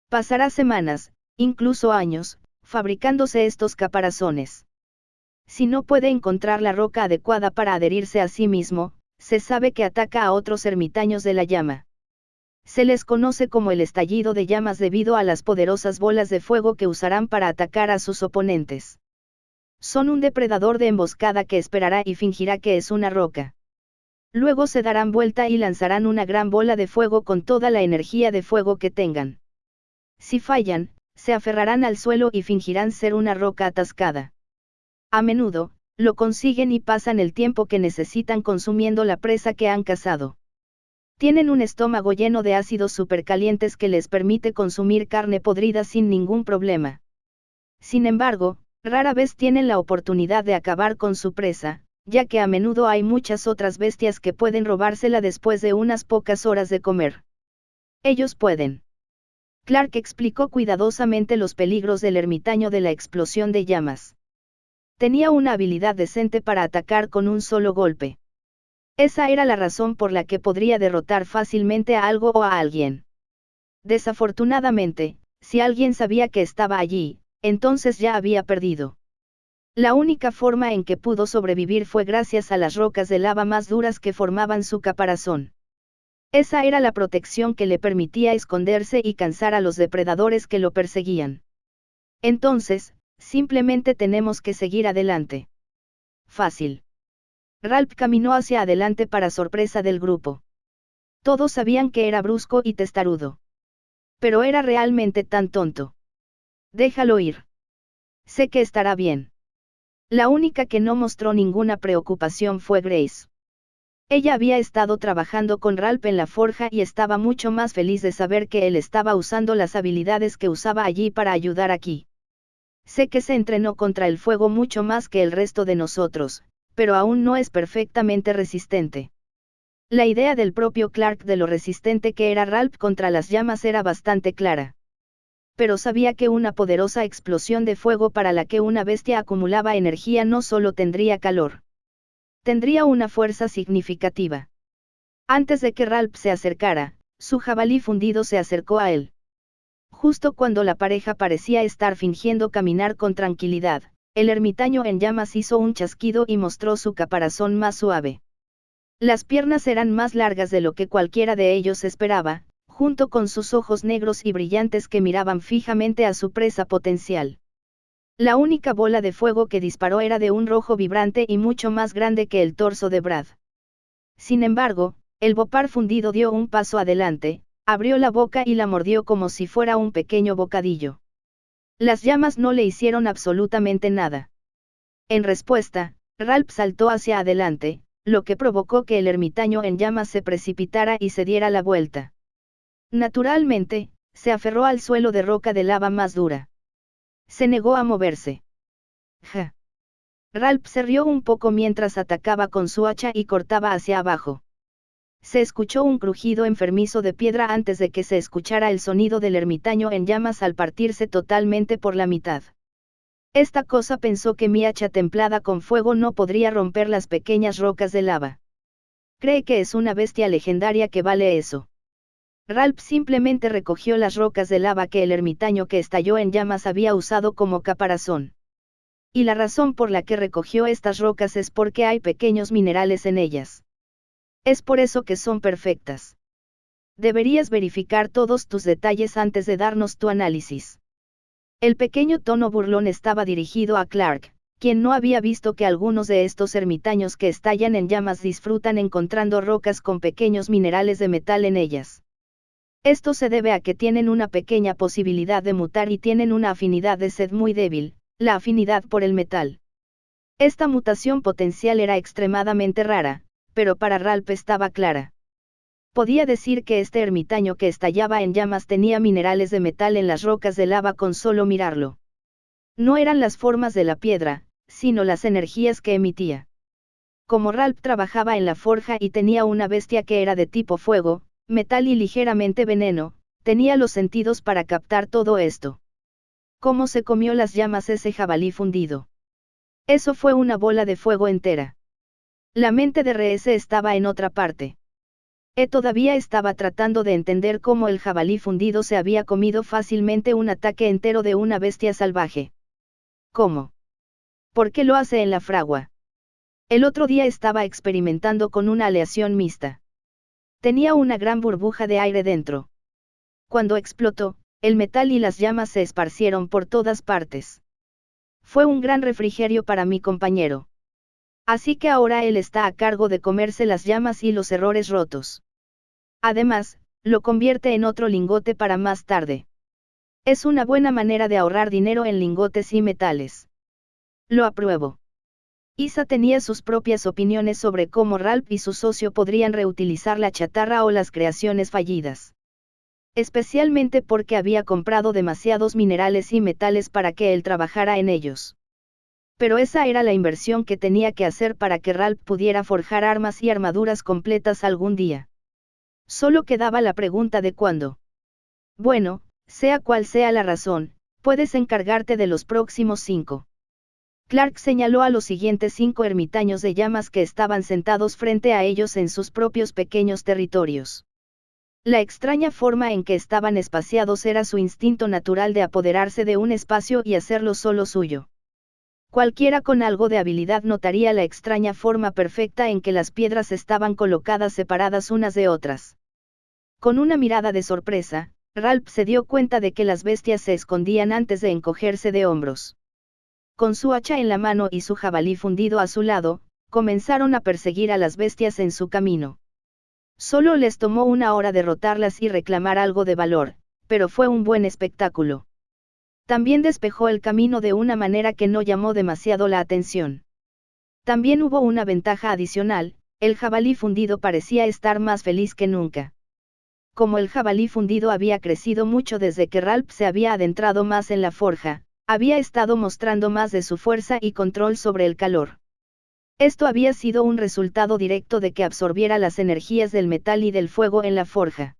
Pasará semanas, incluso años, fabricándose estos caparazones. Si no puede encontrar la roca adecuada para adherirse a sí mismo, se sabe que ataca a otros ermitaños de la llama. Se les conoce como el estallido de llamas debido a las poderosas bolas de fuego que usarán para atacar a sus oponentes. Son un depredador de emboscada que esperará y fingirá que es una roca. Luego se darán vuelta y lanzarán una gran bola de fuego con toda la energía de fuego que tengan. Si fallan, se aferrarán al suelo y fingirán ser una roca atascada. A menudo, lo consiguen y pasan el tiempo que necesitan consumiendo la presa que han cazado. Tienen un estómago lleno de ácidos supercalientes que les permite consumir carne podrida sin ningún problema. Sin embargo, rara vez tienen la oportunidad de acabar con su presa, ya que a menudo hay muchas otras bestias que pueden robársela después de unas pocas horas de comer. Ellos pueden. Clark explicó cuidadosamente los peligros del ermitaño de la explosión de llamas. Tenía una habilidad decente para atacar con un solo golpe. Esa era la razón por la que podría derrotar fácilmente a algo o a alguien. Desafortunadamente, si alguien sabía que estaba allí, entonces ya había perdido. La única forma en que pudo sobrevivir fue gracias a las rocas de lava más duras que formaban su caparazón. Esa era la protección que le permitía esconderse y cansar a los depredadores que lo perseguían. Entonces, simplemente tenemos que seguir adelante. Fácil. Ralph caminó hacia adelante para sorpresa del grupo. Todos sabían que era brusco y testarudo. Pero era realmente tan tonto. Déjalo ir. Sé que estará bien. La única que no mostró ninguna preocupación fue Grace. Ella había estado trabajando con Ralph en la forja y estaba mucho más feliz de saber que él estaba usando las habilidades que usaba allí para ayudar aquí. Sé que se entrenó contra el fuego mucho más que el resto de nosotros, pero aún no es perfectamente resistente. La idea del propio Clark de lo resistente que era Ralph contra las llamas era bastante clara. Pero sabía que una poderosa explosión de fuego para la que una bestia acumulaba energía no solo tendría calor. Tendría una fuerza significativa. Antes de que Ralph se acercara, su jabalí fundido se acercó a él. Justo cuando la pareja parecía estar fingiendo caminar con tranquilidad, el ermitaño en llamas hizo un chasquido y mostró su caparazón más suave. Las piernas eran más largas de lo que cualquiera de ellos esperaba, junto con sus ojos negros y brillantes que miraban fijamente a su presa potencial. La única bola de fuego que disparó era de un rojo vibrante y mucho más grande que el torso de Brad. Sin embargo, el bopar fundido dio un paso adelante, abrió la boca y la mordió como si fuera un pequeño bocadillo. Las llamas no le hicieron absolutamente nada. En respuesta, Ralph saltó hacia adelante, lo que provocó que el ermitaño en llamas se precipitara y se diera la vuelta. Naturalmente, se aferró al suelo de roca de lava más dura. Se negó a moverse. Ja. Ralph se rió un poco mientras atacaba con su hacha y cortaba hacia abajo. Se escuchó un crujido enfermizo de piedra antes de que se escuchara el sonido del ermitaño en llamas al partirse totalmente por la mitad. Esta cosa pensó que mi hacha templada con fuego no podría romper las pequeñas rocas de lava. Cree que es una bestia legendaria que vale eso. Ralph simplemente recogió las rocas de lava que el ermitaño que estalló en llamas había usado como caparazón. Y la razón por la que recogió estas rocas es porque hay pequeños minerales en ellas. Es por eso que son perfectas. Deberías verificar todos tus detalles antes de darnos tu análisis. El pequeño tono burlón estaba dirigido a Clark, quien no había visto que algunos de estos ermitaños que estallan en llamas disfrutan encontrando rocas con pequeños minerales de metal en ellas. Esto se debe a que tienen una pequeña posibilidad de mutar y tienen una afinidad de sed muy débil, la afinidad por el metal. Esta mutación potencial era extremadamente rara, pero para Ralph estaba clara. Podía decir que este ermitaño que estallaba en llamas tenía minerales de metal en las rocas de lava con solo mirarlo. No eran las formas de la piedra, sino las energías que emitía. Como Ralph trabajaba en la forja y tenía una bestia que era de tipo fuego, metal y ligeramente veneno, tenía los sentidos para captar todo esto. ¿Cómo se comió las llamas ese jabalí fundido? Eso fue una bola de fuego entera. La mente de RS estaba en otra parte. Todavía estaba tratando de entender cómo el jabalí fundido se había comido fácilmente un ataque entero de una bestia salvaje. ¿Cómo? ¿Por qué lo hace en la fragua? El otro día estaba experimentando con una aleación mixta. Tenía una gran burbuja de aire dentro. Cuando explotó, el metal y las llamas se esparcieron por todas partes. Fue un gran refrigerio para mi compañero. Así que ahora él está a cargo de comerse las llamas y los errores rotos. Además, lo convierte en otro lingote para más tarde. Es una buena manera de ahorrar dinero en lingotes y metales. Lo apruebo. Isa tenía sus propias opiniones sobre cómo Ralph y su socio podrían reutilizar la chatarra o las creaciones fallidas. Especialmente porque había comprado demasiados minerales y metales para que él trabajara en ellos. Pero esa era la inversión que tenía que hacer para que Ralph pudiera forjar armas y armaduras completas algún día. Solo quedaba la pregunta de cuándo. Bueno, sea cual sea la razón, puedes encargarte de los próximos 5. Clark señaló a los siguientes 5 ermitaños de llamas que estaban sentados frente a ellos en sus propios pequeños territorios. La extraña forma en que estaban espaciados era su instinto natural de apoderarse de un espacio y hacerlo solo suyo. Cualquiera con algo de habilidad notaría la extraña forma perfecta en que las piedras estaban colocadas separadas unas de otras. Con una mirada de sorpresa, Ralph se dio cuenta de que las bestias se escondían antes de encogerse de hombros. Con su hacha en la mano y su jabalí fundido a su lado, comenzaron a perseguir a las bestias en su camino. Solo les tomó una hora derrotarlas y reclamar algo de valor, pero fue un buen espectáculo. También despejó el camino de una manera que no llamó demasiado la atención. También hubo una ventaja adicional, el jabalí fundido parecía estar más feliz que nunca. Como el jabalí fundido había crecido mucho desde que Ralph se había adentrado más en la forja, había estado mostrando más de su fuerza y control sobre el calor. Esto había sido un resultado directo de que absorbiera las energías del metal y del fuego en la forja.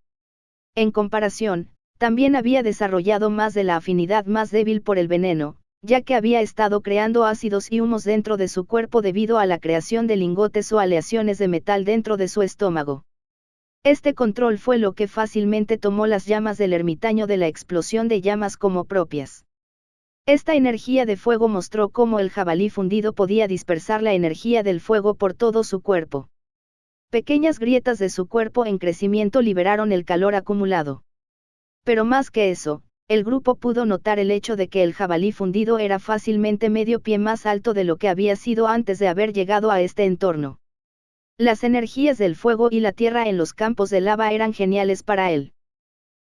En comparación, también había desarrollado más de la afinidad más débil por el veneno, ya que había estado creando ácidos y humos dentro de su cuerpo debido a la creación de lingotes o aleaciones de metal dentro de su estómago. Este control fue lo que fácilmente tomó las llamas del ermitaño de la explosión de llamas como propias. Esta energía de fuego mostró cómo el jabalí fundido podía dispersar la energía del fuego por todo su cuerpo. Pequeñas grietas de su cuerpo en crecimiento liberaron el calor acumulado. Pero más que eso, el grupo pudo notar el hecho de que el jabalí fundido era fácilmente medio pie más alto de lo que había sido antes de haber llegado a este entorno. Las energías del fuego y la tierra en los campos de lava eran geniales para él.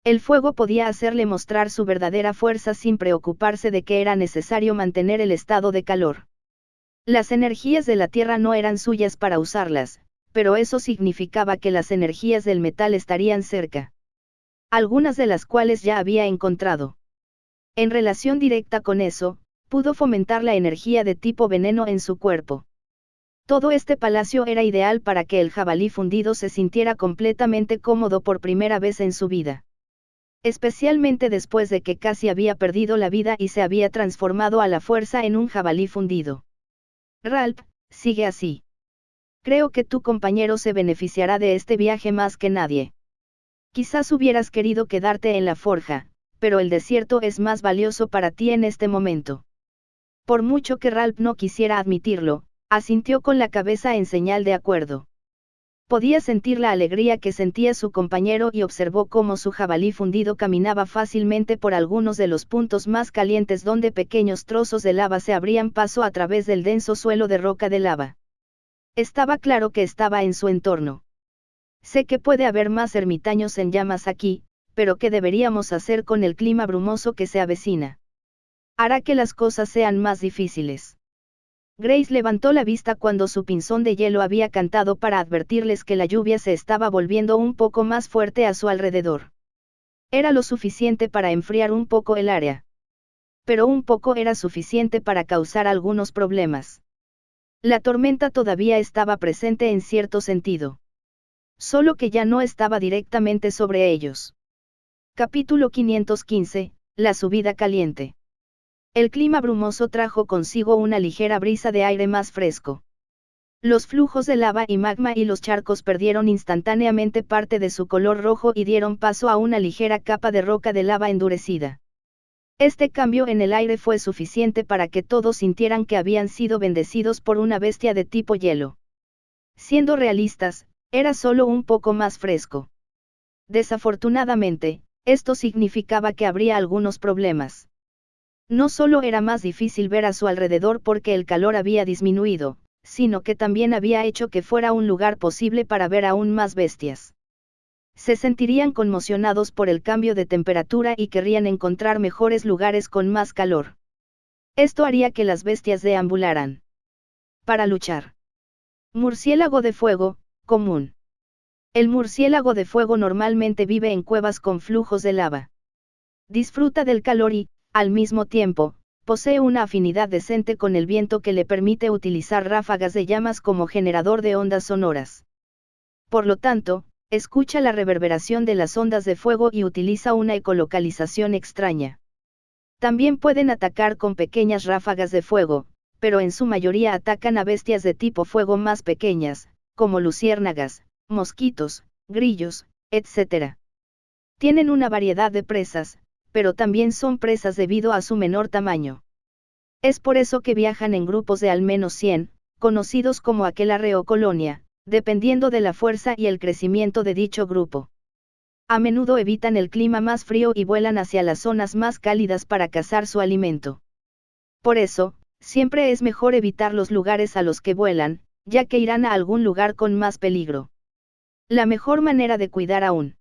El fuego podía hacerle mostrar su verdadera fuerza sin preocuparse de que era necesario mantener el estado de calor. Las energías de la tierra no eran suyas para usarlas, pero eso significaba que las energías del metal estarían cerca. Algunas de las cuales ya había encontrado. En relación directa con eso, pudo fomentar la energía de tipo veneno en su cuerpo. Todo este palacio era ideal para que el jabalí fundido se sintiera completamente cómodo por primera vez en su vida. Especialmente después de que casi había perdido la vida y se había transformado a la fuerza en un jabalí fundido. Ralph, sigue así. Creo que tu compañero se beneficiará de este viaje más que nadie. Quizás hubieras querido quedarte en la forja, pero el desierto es más valioso para ti en este momento. Por mucho que Ralph no quisiera admitirlo, asintió con la cabeza en señal de acuerdo. Podía sentir la alegría que sentía su compañero y observó cómo su jabalí fundido caminaba fácilmente por algunos de los puntos más calientes donde pequeños trozos de lava se abrían paso a través del denso suelo de roca de lava. Estaba claro que estaba en su entorno. Sé que puede haber más ermitaños en llamas aquí, pero ¿qué deberíamos hacer con el clima brumoso que se avecina? Hará que las cosas sean más difíciles. Grace levantó la vista cuando su pinzón de hielo había cantado para advertirles que la lluvia se estaba volviendo un poco más fuerte a su alrededor. Era lo suficiente para enfriar un poco el área. Pero un poco era suficiente para causar algunos problemas. La tormenta todavía estaba presente en cierto sentido. Solo que ya no estaba directamente sobre ellos. Capítulo 515, la subida caliente. El clima brumoso trajo consigo una ligera brisa de aire más fresco. Los flujos de lava y magma y los charcos perdieron instantáneamente parte de su color rojo y dieron paso a una ligera capa de roca de lava endurecida. Este cambio en el aire fue suficiente para que todos sintieran que habían sido bendecidos por una bestia de tipo hielo. Siendo realistas, era solo un poco más fresco. Desafortunadamente, esto significaba que habría algunos problemas. No solo era más difícil ver a su alrededor porque el calor había disminuido, sino que también había hecho que fuera un lugar posible para ver aún más bestias. Se sentirían conmocionados por el cambio de temperatura y querrían encontrar mejores lugares con más calor. Esto haría que las bestias deambularan. Para luchar. Murciélago de fuego, común. El murciélago de fuego normalmente vive en cuevas con flujos de lava. Disfruta del calor y, al mismo tiempo, posee una afinidad decente con el viento que le permite utilizar ráfagas de llamas como generador de ondas sonoras. Por lo tanto, escucha la reverberación de las ondas de fuego y utiliza una ecolocalización extraña. También pueden atacar con pequeñas ráfagas de fuego, pero en su mayoría atacan a bestias de tipo fuego más pequeñas, como luciérnagas, mosquitos, grillos, etc. Tienen una variedad de presas, pero también son presas debido a su menor tamaño. Es por eso que viajan en grupos de al menos 100, conocidos como aquelarre o colonia, dependiendo de la fuerza y el crecimiento de dicho grupo. A menudo evitan el clima más frío y vuelan hacia las zonas más cálidas para cazar su alimento. Por eso, siempre es mejor evitar los lugares a los que vuelan, ya que irán a algún lugar con más peligro. La mejor manera de cuidar a un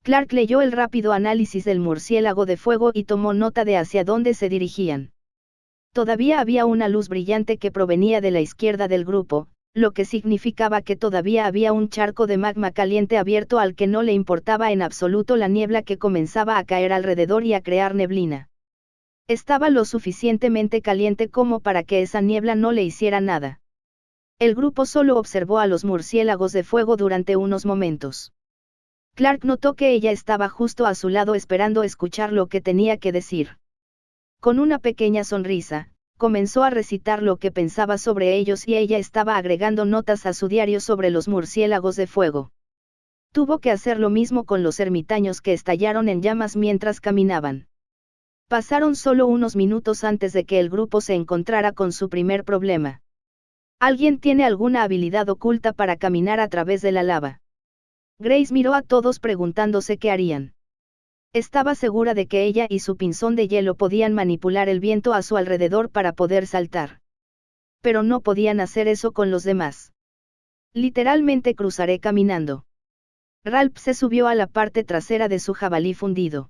Clark leyó el rápido análisis del murciélago de fuego y tomó nota de hacia dónde se dirigían. Todavía había una luz brillante que provenía de la izquierda del grupo, lo que significaba que todavía había un charco de magma caliente abierto al que no le importaba en absoluto la niebla que comenzaba a caer alrededor y a crear neblina. Estaba lo suficientemente caliente como para que esa niebla no le hiciera nada. El grupo solo observó a los murciélagos de fuego durante unos momentos. Clark notó que ella estaba justo a su lado esperando escuchar lo que tenía que decir. Con una pequeña sonrisa, comenzó a recitar lo que pensaba sobre ellos y ella estaba agregando notas a su diario sobre los murciélagos de fuego. Tuvo que hacer lo mismo con los ermitaños que estallaron en llamas mientras caminaban. Pasaron solo unos minutos antes de que el grupo se encontrara con su primer problema. ¿Alguien tiene alguna habilidad oculta para caminar a través de la lava? Grace miró a todos preguntándose qué harían. Estaba segura de que ella y su pinzón de hielo podían manipular el viento a su alrededor para poder saltar. Pero no podían hacer eso con los demás. Literalmente cruzaré caminando. Ralph se subió a la parte trasera de su jabalí fundido.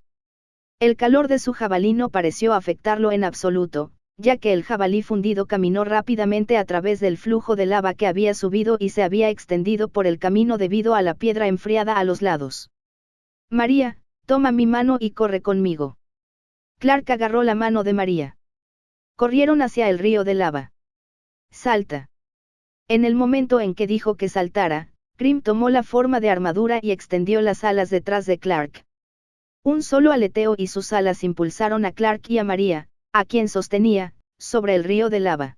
El calor de su jabalí no pareció afectarlo en absoluto, ya que el jabalí fundido caminó rápidamente a través del flujo de lava que había subido y se había extendido por el camino debido a la piedra enfriada a los lados. María, toma mi mano y corre conmigo. Clark agarró la mano de María. Corrieron hacia el río de lava. Salta. En el momento en que dijo que saltara, Grim tomó la forma de armadura y extendió las alas detrás de Clark. Un solo aleteo y sus alas impulsaron a Clark y a María, a quien sostenía, sobre el río de lava.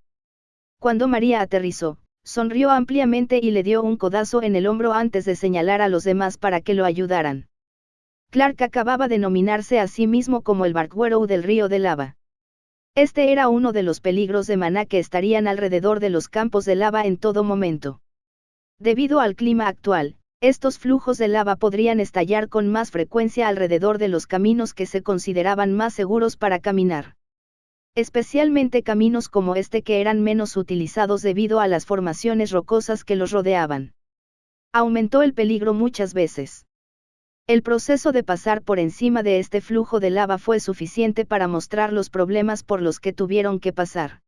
Cuando María aterrizó, sonrió ampliamente y le dio un codazo en el hombro antes de señalar a los demás para que lo ayudaran. Clark acababa de nominarse a sí mismo como el Barkwero del río de lava. Este era uno de los peligros de maná que estarían alrededor de los campos de lava en todo momento. Debido al clima actual, estos flujos de lava podrían estallar con más frecuencia alrededor de los caminos que se consideraban más seguros para caminar. Especialmente caminos como este que eran menos utilizados debido a las formaciones rocosas que los rodeaban. Aumentó el peligro muchas veces. El proceso de pasar por encima de este flujo de lava fue suficiente para mostrar los problemas por los que tuvieron que pasar.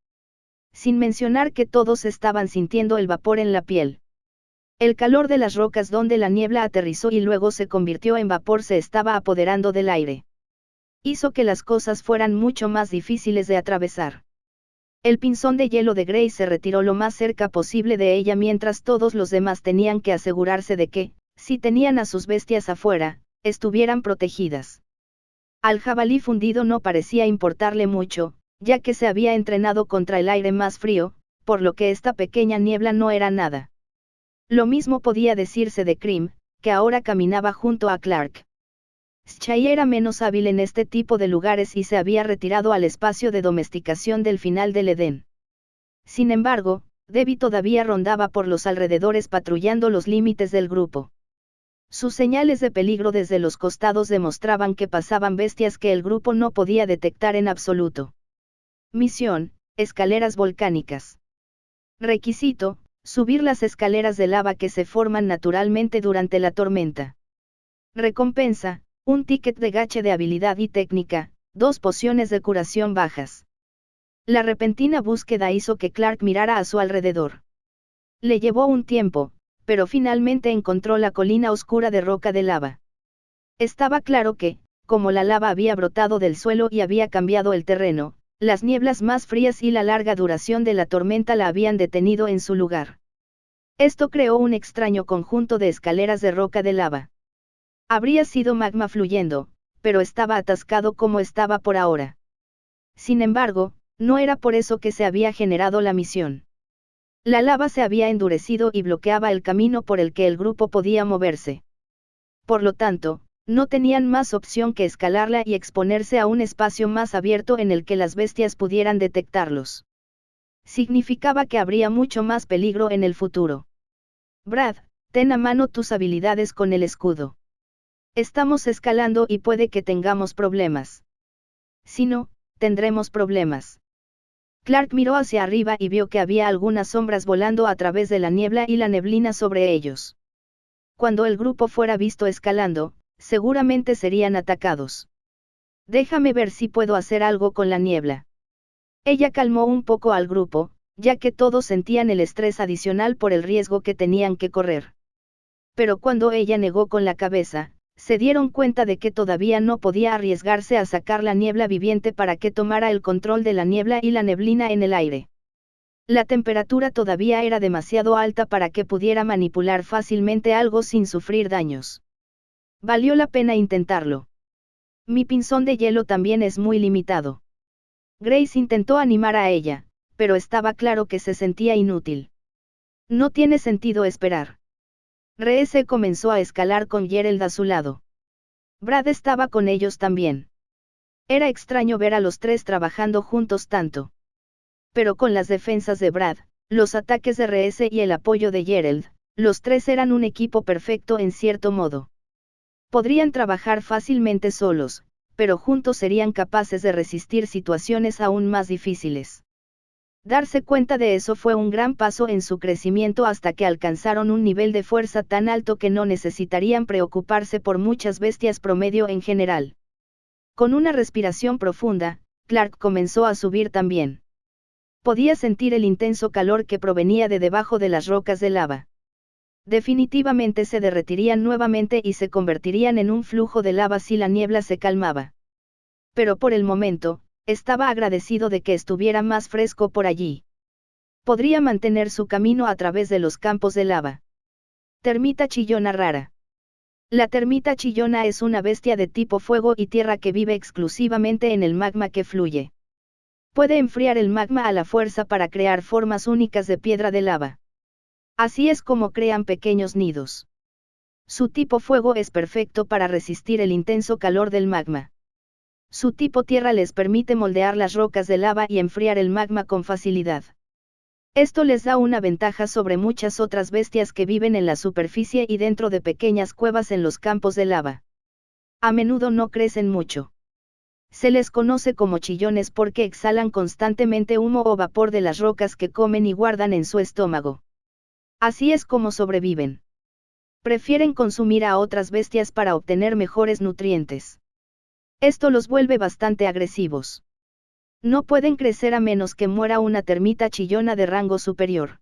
Sin mencionar que todos estaban sintiendo el vapor en la piel. El calor de las rocas donde la niebla aterrizó y luego se convirtió en vapor se estaba apoderando del aire. Hizo que las cosas fueran mucho más difíciles de atravesar. El pinzón de hielo de Grace se retiró lo más cerca posible de ella mientras todos los demás tenían que asegurarse de que, si tenían a sus bestias afuera, estuvieran protegidas. Al jabalí fundido no parecía importarle mucho, ya que se había entrenado contra el aire más frío, por lo que esta pequeña niebla no era nada. Lo mismo podía decirse de Krim, que ahora caminaba junto a Clark. Shai era menos hábil en este tipo de lugares y se había retirado al espacio de domesticación del final del Edén. Sin embargo, Debbie todavía rondaba por los alrededores patrullando los límites del grupo. Sus señales de peligro desde los costados demostraban que pasaban bestias que el grupo no podía detectar en absoluto. Misión: escaleras volcánicas. Requisito: subir las escaleras de lava que se forman naturalmente durante la tormenta. Recompensa: un ticket de gache de habilidad y técnica, 2 pociones de curación bajas. La repentina búsqueda hizo que Clark mirara a su alrededor. Le llevó un tiempo, pero finalmente encontró la colina oscura de roca de lava. Estaba claro que, como la lava había brotado del suelo y había cambiado el terreno, las nieblas más frías y la larga duración de la tormenta la habían detenido en su lugar. Esto creó un extraño conjunto de escaleras de roca de lava. Habría sido magma fluyendo, pero estaba atascado como estaba por ahora. Sin embargo, no era por eso que se había generado la misión. La lava se había endurecido y bloqueaba el camino por el que el grupo podía moverse. Por lo tanto, no tenían más opción que escalarla y exponerse a un espacio más abierto en el que las bestias pudieran detectarlos. Significaba que habría mucho más peligro en el futuro. Brad, ten a mano tus habilidades con el escudo. Estamos escalando y puede que tengamos problemas. Si no, tendremos problemas. Clark miró hacia arriba y vio que había algunas sombras volando a través de la niebla y la neblina sobre ellos. Cuando el grupo fuera visto escalando, seguramente serían atacados. Déjame ver si puedo hacer algo con la niebla. Ella calmó un poco al grupo, ya que todos sentían el estrés adicional por el riesgo que tenían que correr. Pero cuando ella negó con la cabeza, se dieron cuenta de que todavía no podía arriesgarse a sacar la niebla viviente para que tomara el control de la niebla y la neblina en el aire. La temperatura todavía era demasiado alta para que pudiera manipular fácilmente algo sin sufrir daños. Valió la pena intentarlo. Mi pinzón de hielo también es muy limitado. Grace intentó animar a ella, pero estaba claro que se sentía inútil. No tiene sentido esperar. Reese comenzó a escalar con Gerald a su lado. Brad estaba con ellos también. Era extraño ver a los tres trabajando juntos tanto. Pero con las defensas de Brad, los ataques de Reese y el apoyo de Gerald, los tres eran un equipo perfecto en cierto modo. Podrían trabajar fácilmente solos, pero juntos serían capaces de resistir situaciones aún más difíciles. Darse cuenta de eso fue un gran paso en su crecimiento hasta que alcanzaron un nivel de fuerza tan alto que no necesitarían preocuparse por muchas bestias promedio en general. Con una respiración profunda, Clark comenzó a subir también. Podía sentir el intenso calor que provenía de debajo de las rocas de lava. Definitivamente se derretirían nuevamente y se convertirían en un flujo de lava si la niebla se calmaba. Pero por el momento, estaba agradecido de que estuviera más fresco por allí. Podría mantener su camino a través de los campos de lava. Termita chillona rara. La termita chillona es una bestia de tipo fuego y tierra que vive exclusivamente en el magma que fluye. Puede enfriar el magma a la fuerza para crear formas únicas de piedra de lava. Así es como crean pequeños nidos. Su tipo fuego es perfecto para resistir el intenso calor del magma. Su tipo tierra les permite moldear las rocas de lava y enfriar el magma con facilidad. Esto les da una ventaja sobre muchas otras bestias que viven en la superficie y dentro de pequeñas cuevas en los campos de lava. A menudo no crecen mucho. Se les conoce como chillones porque exhalan constantemente humo o vapor de las rocas que comen y guardan en su estómago. Así es como sobreviven. Prefieren consumir a otras bestias para obtener mejores nutrientes. Esto los vuelve bastante agresivos. No pueden crecer a menos que muera una termita chillona de rango superior.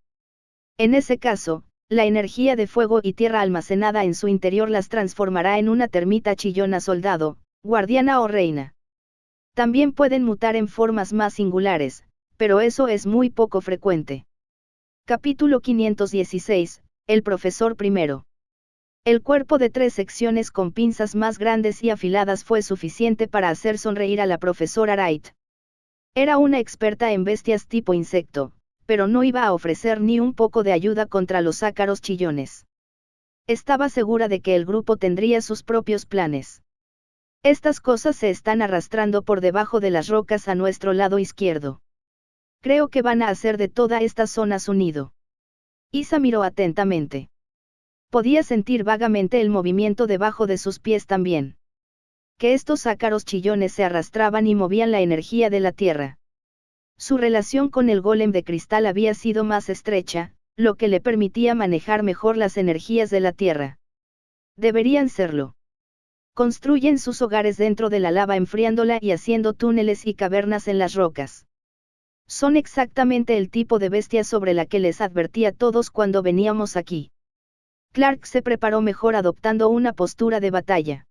En ese caso, la energía de fuego y tierra almacenada en su interior las transformará en una termita chillona soldado, guardiana o reina. También pueden mutar en formas más singulares, pero eso es muy poco frecuente. Capítulo 516, el profesor primero. El cuerpo de 3 secciones con pinzas más grandes y afiladas fue suficiente para hacer sonreír a la profesora Wright. Era una experta en bestias tipo insecto, pero no iba a ofrecer ni un poco de ayuda contra los ácaros chillones. Estaba segura de que el grupo tendría sus propios planes. Estas cosas se están arrastrando por debajo de las rocas a nuestro lado izquierdo. Creo que van a hacer de toda esta zona su nido. Isa miró atentamente. Podía sentir vagamente el movimiento debajo de sus pies también. Que estos ácaros chillones se arrastraban y movían la energía de la tierra. Su relación con el golem de cristal había sido más estrecha, lo que le permitía manejar mejor las energías de la tierra. Deberían serlo. Construyen sus hogares dentro de la lava enfriándola y haciendo túneles y cavernas en las rocas. Son exactamente el tipo de bestia sobre la que les advertí a todos cuando veníamos aquí. Clark se preparó mejor adoptando una postura de batalla.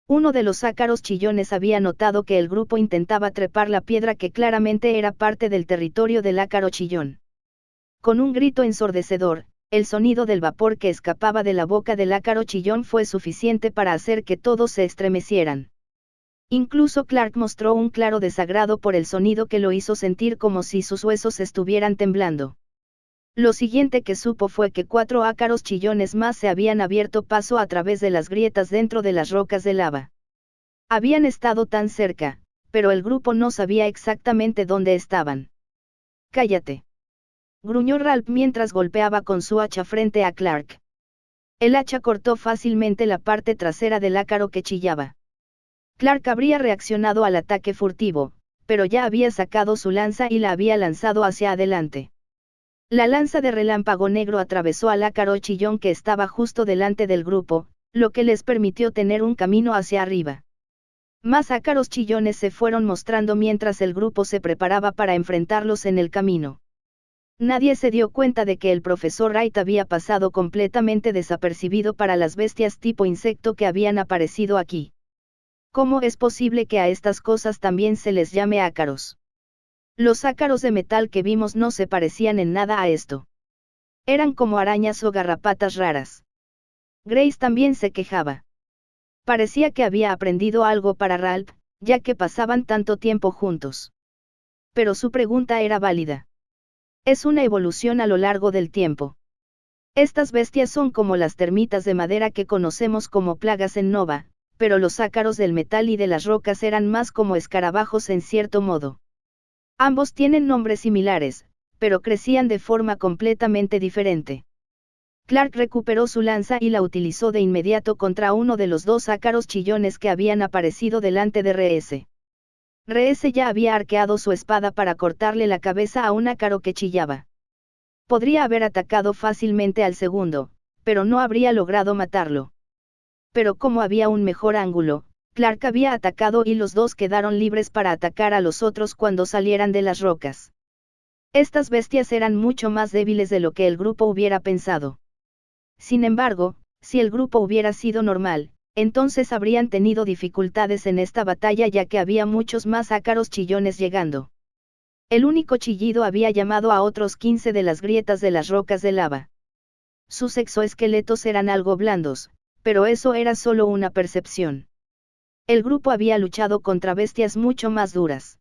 Uno de los ácaros chillones había notado que el grupo intentaba trepar la piedra que claramente era parte del territorio del ácaro chillón. Con un grito ensordecedor, el sonido del vapor que escapaba de la boca del ácaro chillón fue suficiente para hacer que todos se estremecieran. Incluso Clark mostró un claro desagrado por el sonido que lo hizo sentir como si sus huesos estuvieran temblando. Lo siguiente que supo fue que 4 ácaros chillones más se habían abierto paso a través de las grietas dentro de las rocas de lava. Habían estado tan cerca, pero el grupo no sabía exactamente dónde estaban. «Cállate», gruñó Ralph mientras golpeaba con su hacha frente a Clark. El hacha cortó fácilmente la parte trasera del ácaro que chillaba. Clark habría reaccionado al ataque furtivo, pero ya había sacado su lanza y la había lanzado hacia adelante. La lanza de relámpago negro atravesó al ácaro chillón que estaba justo delante del grupo, lo que les permitió tener un camino hacia arriba. Más ácaros chillones se fueron mostrando mientras el grupo se preparaba para enfrentarlos en el camino. Nadie se dio cuenta de que el profesor Wright había pasado completamente desapercibido para las bestias tipo insecto que habían aparecido aquí. ¿Cómo es posible que a estas cosas también se les llame ácaros? Los ácaros de metal que vimos no se parecían en nada a esto. Eran como arañas o garrapatas raras. Grace también se quejaba. Parecía que había aprendido algo para Ralph, ya que pasaban tanto tiempo juntos. Pero su pregunta era válida. Es una evolución a lo largo del tiempo. Estas bestias son como las termitas de madera que conocemos como plagas en Nova, pero los ácaros del metal y de las rocas eran más como escarabajos en cierto modo. Ambos tienen nombres similares, pero crecían de forma completamente diferente. Clark recuperó su lanza y la utilizó de inmediato contra uno de los 2 ácaros chillones que habían aparecido delante de Reese. Reese ya había arqueado su espada para cortarle la cabeza a un ácaro que chillaba. Podría haber atacado fácilmente al segundo, pero no habría logrado matarlo. Pero como había un mejor ángulo, Clark había atacado y los 2 quedaron libres para atacar a los otros cuando salieran de las rocas. Estas bestias eran mucho más débiles de lo que el grupo hubiera pensado. Sin embargo, si el grupo hubiera sido normal, entonces habrían tenido dificultades en esta batalla ya que había muchos más ácaros chillones llegando. El único chillido había llamado a otros 15 de las grietas de las rocas de lava. Sus exoesqueletos eran algo blandos, pero eso era solo una percepción. El grupo había luchado contra bestias mucho más duras.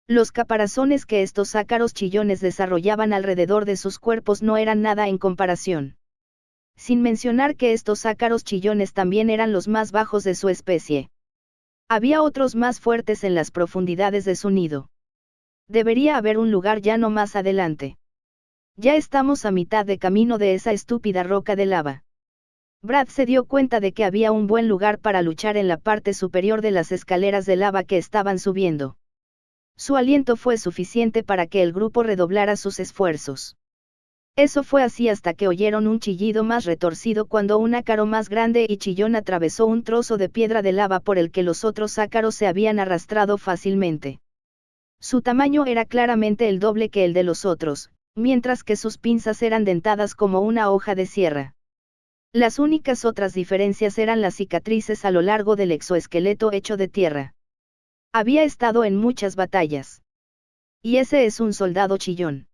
Los caparazones que estos ácaros chillones desarrollaban alrededor de sus cuerpos no eran nada en comparación. Sin mencionar que estos ácaros chillones también eran los más bajos de su especie. Había otros más fuertes en las profundidades de su nido. Debería haber un lugar llano más adelante. Ya estamos a mitad de camino de esa estúpida roca de lava. Brad se dio cuenta de que había un buen lugar para luchar en la parte superior de las escaleras de lava que estaban subiendo. Su aliento fue suficiente para que el grupo redoblara sus esfuerzos. Eso fue así hasta que oyeron un chillido más retorcido cuando un ácaro más grande y chillón atravesó un trozo de piedra de lava por el que los otros ácaros se habían arrastrado fácilmente. Su tamaño era claramente el doble que el de los otros, mientras que sus pinzas eran dentadas como una hoja de sierra. Las únicas otras diferencias eran las cicatrices a lo largo del exoesqueleto hecho de tierra. Había estado en muchas batallas. Y ese es un soldado chillón.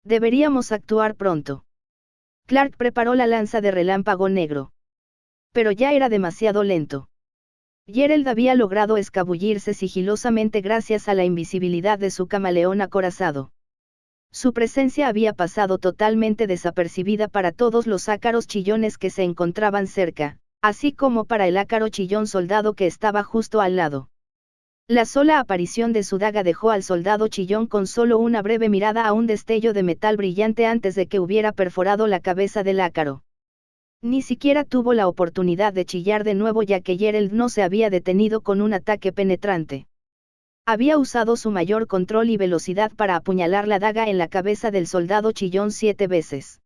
Deberíamos actuar pronto. Clark preparó la lanza de relámpago negro. Pero ya era demasiado lento. Gerald había logrado escabullirse sigilosamente gracias a la invisibilidad de su camaleón acorazado. Su presencia había pasado totalmente desapercibida para todos los ácaros chillones que se encontraban cerca, así como para el ácaro chillón soldado que estaba justo al lado. La sola aparición de su daga dejó al soldado chillón con solo una breve mirada a un destello de metal brillante antes de que hubiera perforado la cabeza del ácaro. Ni siquiera tuvo la oportunidad de chillar de nuevo ya que Gerald no se había detenido con un ataque penetrante. Había usado su mayor control y velocidad para apuñalar la daga en la cabeza del soldado chillón 7 veces.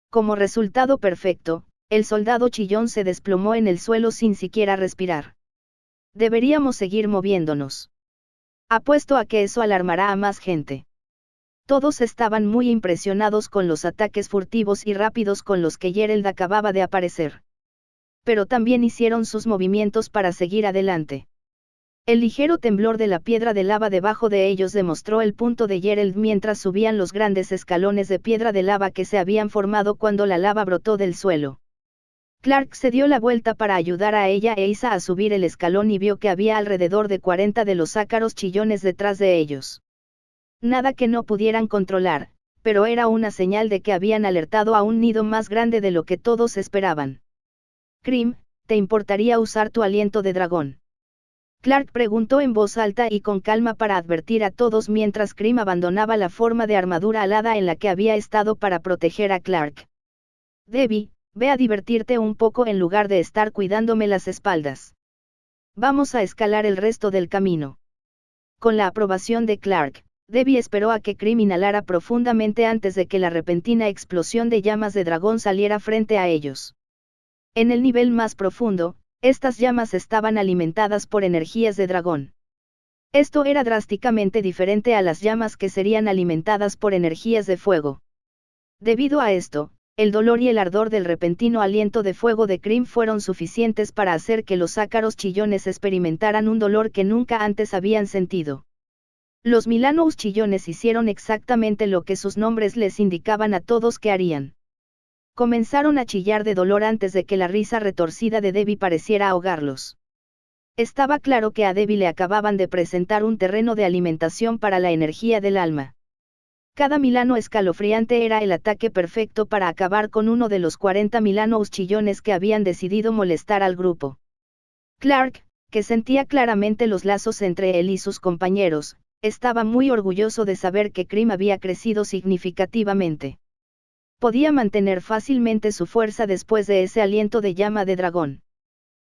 Como resultado perfecto, el soldado chillón se desplomó en el suelo sin siquiera respirar. Deberíamos seguir moviéndonos. Apuesto a que eso alarmará a más gente. Todos estaban muy impresionados con los ataques furtivos y rápidos con los que Gerald acababa de aparecer. Pero también hicieron sus movimientos para seguir adelante. El ligero temblor de la piedra de lava debajo de ellos demostró el punto de Gerald mientras subían los grandes escalones de piedra de lava que se habían formado cuando la lava brotó del suelo. Clark se dio la vuelta para ayudar a ella e Isa a subir el escalón y vio que había alrededor de 40 de los ácaros chillones detrás de ellos. Nada que no pudieran controlar, pero era una señal de que habían alertado a un nido más grande de lo que todos esperaban. Crim, ¿te importaría usar tu aliento de dragón? Clark preguntó en voz alta y con calma para advertir a todos mientras Crim abandonaba la forma de armadura alada en la que había estado para proteger a Clark. Debbie, ve a divertirte un poco en lugar de estar cuidándome las espaldas. Vamos a escalar el resto del camino. Con la aprobación de Clark, Debbie esperó a que Crim inhalara profundamente antes de que la repentina explosión de llamas de dragón saliera frente a ellos. En el nivel más profundo, estas llamas estaban alimentadas por energías de dragón. Esto era drásticamente diferente a las llamas que serían alimentadas por energías de fuego. Debido a esto, el dolor y el ardor del repentino aliento de fuego de Crim fueron suficientes para hacer que los ácaros chillones experimentaran un dolor que nunca antes habían sentido. Los Milanous chillones hicieron exactamente lo que sus nombres les indicaban a todos que harían. Comenzaron a chillar de dolor antes de que la risa retorcida de Debbie pareciera ahogarlos. Estaba claro que a Debbie le acababan de presentar un terreno de alimentación para la energía del alma. Cada Milano escalofriante era el ataque perfecto para acabar con uno de los 40 Milanous chillones que habían decidido molestar al grupo. Clark, que sentía claramente los lazos entre él y sus compañeros, estaba muy orgulloso de saber que Crim había crecido significativamente. Podía mantener fácilmente su fuerza después de ese aliento de llama de dragón.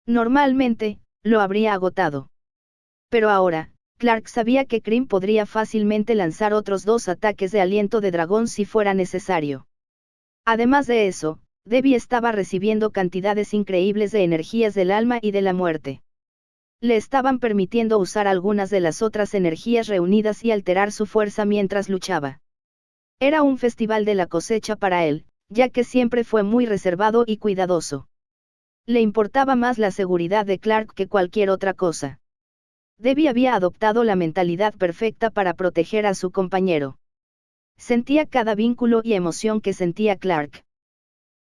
Normalmente, lo habría agotado. Pero ahora, Clark sabía que Crim podría fácilmente lanzar otros 2 ataques de aliento de dragón si fuera necesario. Además de eso, Debbie estaba recibiendo cantidades increíbles de energías del alma y de la muerte. Le estaban permitiendo usar algunas de las otras energías reunidas y alterar su fuerza mientras luchaba. Era un festival de la cosecha para él, ya que siempre fue muy reservado y cuidadoso. Le importaba más la seguridad de Clark que cualquier otra cosa. Debbie había adoptado la mentalidad perfecta para proteger a su compañero. Sentía cada vínculo y emoción que sentía Clark.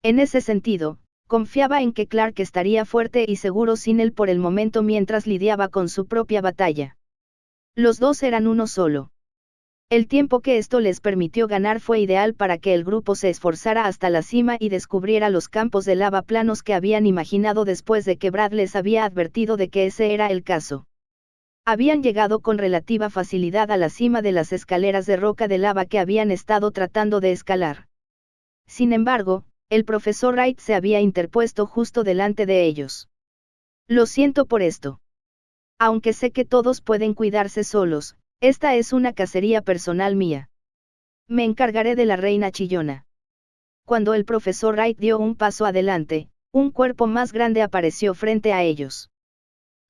En ese sentido, confiaba en que Clark estaría fuerte y seguro sin él por el momento mientras lidiaba con su propia batalla. Los dos eran uno solo. El tiempo que esto les permitió ganar fue ideal para que el grupo se esforzara hasta la cima y descubriera los campos de lava planos que habían imaginado después de que Brad les había advertido de que ese era el caso. Habían llegado con relativa facilidad a la cima de las escaleras de roca de lava que habían estado tratando de escalar. Sin embargo, el profesor Wright se había interpuesto justo delante de ellos. Lo siento por esto. Aunque sé que todos pueden cuidarse solos, esta es una cacería personal mía. Me encargaré de la reina chillona. Cuando el profesor Wright dio un paso adelante, un cuerpo más grande apareció frente a ellos.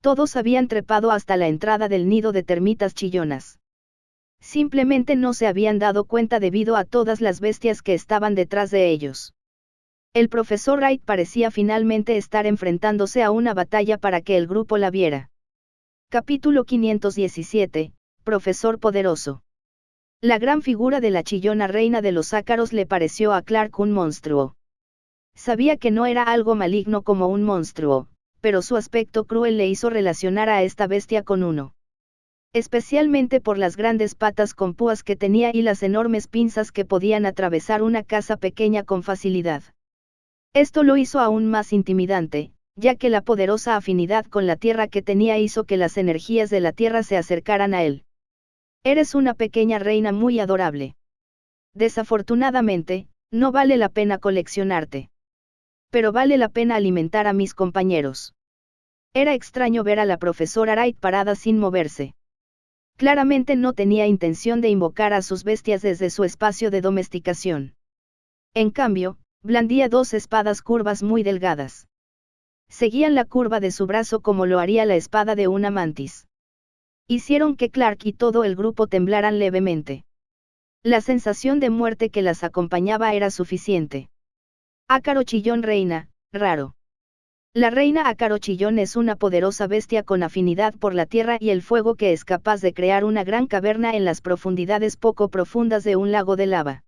Todos habían trepado hasta la entrada del nido de termitas chillonas. Simplemente no se habían dado cuenta debido a todas las bestias que estaban detrás de ellos. El profesor Wright parecía finalmente estar enfrentándose a una batalla para que el grupo la viera. Capítulo 517, Profesor Poderoso. La gran figura de la chillona reina de los ácaros le pareció a Clark un monstruo. Sabía que no era algo maligno como un monstruo, pero su aspecto cruel le hizo relacionar a esta bestia con uno. Especialmente por las grandes patas con púas que tenía y las enormes pinzas que podían atravesar una casa pequeña con facilidad. Esto lo hizo aún más intimidante, ya que la poderosa afinidad con la tierra que tenía hizo que las energías de la tierra se acercaran a él. Eres una pequeña reina muy adorable. Desafortunadamente, no vale la pena coleccionarte. Pero vale la pena alimentar a mis compañeros. Era extraño ver a la profesora Wright parada sin moverse. Claramente no tenía intención de invocar a sus bestias desde su espacio de domesticación. En cambio, blandía dos espadas curvas muy delgadas. Seguían la curva de su brazo como lo haría la espada de una mantis. Hicieron que Clark y todo el grupo temblaran levemente. La sensación de muerte que las acompañaba era suficiente. Ácaro chillón reina, raro. La reina ácaro chillón es una poderosa bestia con afinidad por la tierra y el fuego que es capaz de crear una gran caverna en las profundidades poco profundas de un lago de lava.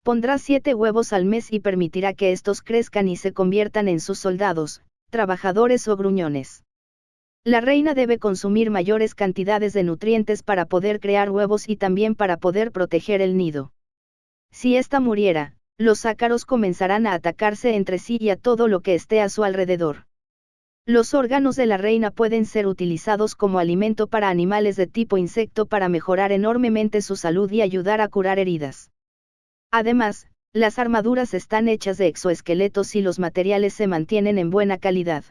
Pondrá 7 huevos al mes y permitirá que estos crezcan y se conviertan en sus soldados, trabajadores o gruñones. La reina debe consumir mayores cantidades de nutrientes para poder crear huevos y también para poder proteger el nido. Si ésta muriera, los ácaros comenzarán a atacarse entre sí y a todo lo que esté a su alrededor. Los órganos de la reina pueden ser utilizados como alimento para animales de tipo insecto para mejorar enormemente su salud y ayudar a curar heridas. Además, las armaduras están hechas de exoesqueletos y los materiales se mantienen en buena calidad.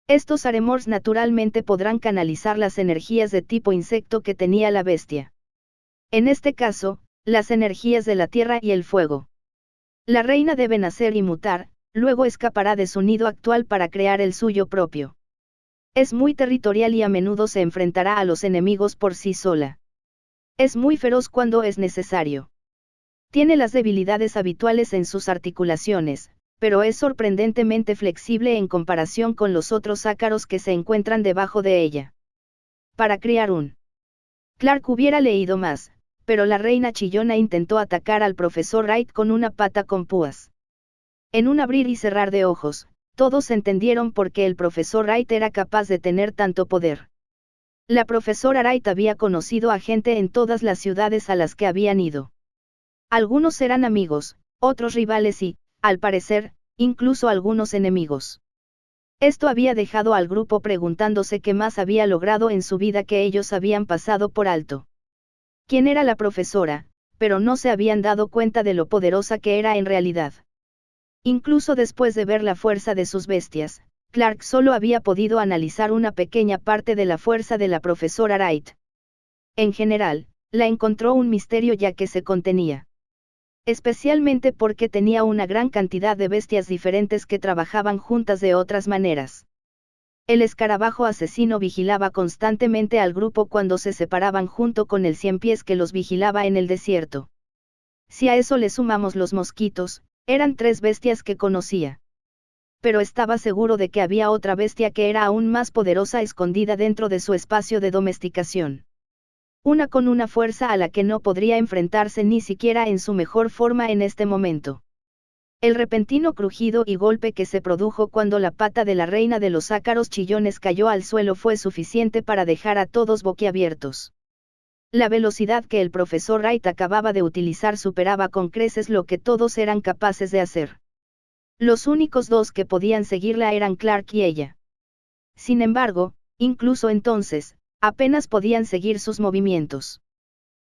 Estos aremors naturalmente podrán canalizar las energías de tipo insecto que tenía la bestia. En este caso, las energías de la tierra y el fuego. La reina debe nacer y mutar, luego escapará de su nido actual para crear el suyo propio. Es muy territorial y a menudo se enfrentará a los enemigos por sí sola. Es muy feroz cuando es necesario. Tiene las debilidades habituales en sus articulaciones, pero es sorprendentemente flexible en comparación con los otros ácaros que se encuentran debajo de ella. Para criar un. Clark hubiera leído más, pero la reina chillona intentó atacar al profesor Wright con una pata con púas. En un abrir y cerrar de ojos, todos entendieron por qué el profesor Wright era capaz de tener tanto poder. La profesora Wright había conocido a gente en todas las ciudades a las que habían ido. Algunos eran amigos, otros rivales y, al parecer, incluso algunos enemigos. Esto había dejado al grupo preguntándose qué más había logrado en su vida que ellos habían pasado por alto. ¿Quién era la profesora? Pero no se habían dado cuenta de lo poderosa que era en realidad. Incluso después de ver la fuerza de sus bestias, Clark solo había podido analizar una pequeña parte de la fuerza de la profesora Wright. En general, la encontró un misterio ya que se contenía. Especialmente porque tenía una gran cantidad de bestias diferentes que trabajaban juntas de otras maneras. El escarabajo asesino vigilaba constantemente al grupo cuando se separaban junto con el ciempiés que los vigilaba en el desierto. Si a eso le sumamos los mosquitos, eran 3 bestias que conocía. Pero estaba seguro de que había otra bestia que era aún más poderosa escondida dentro de su espacio de domesticación. Una con una fuerza a la que no podría enfrentarse ni siquiera en su mejor forma en este momento. El repentino crujido y golpe que se produjo cuando la pata de la reina de los ácaros chillones cayó al suelo fue suficiente para dejar a todos boquiabiertos. La velocidad que el profesor Wright acababa de utilizar superaba con creces lo que todos eran capaces de hacer. Los únicos 2 que podían seguirla eran Clark y ella. Sin embargo, incluso entonces, Apenas podían seguir sus movimientos.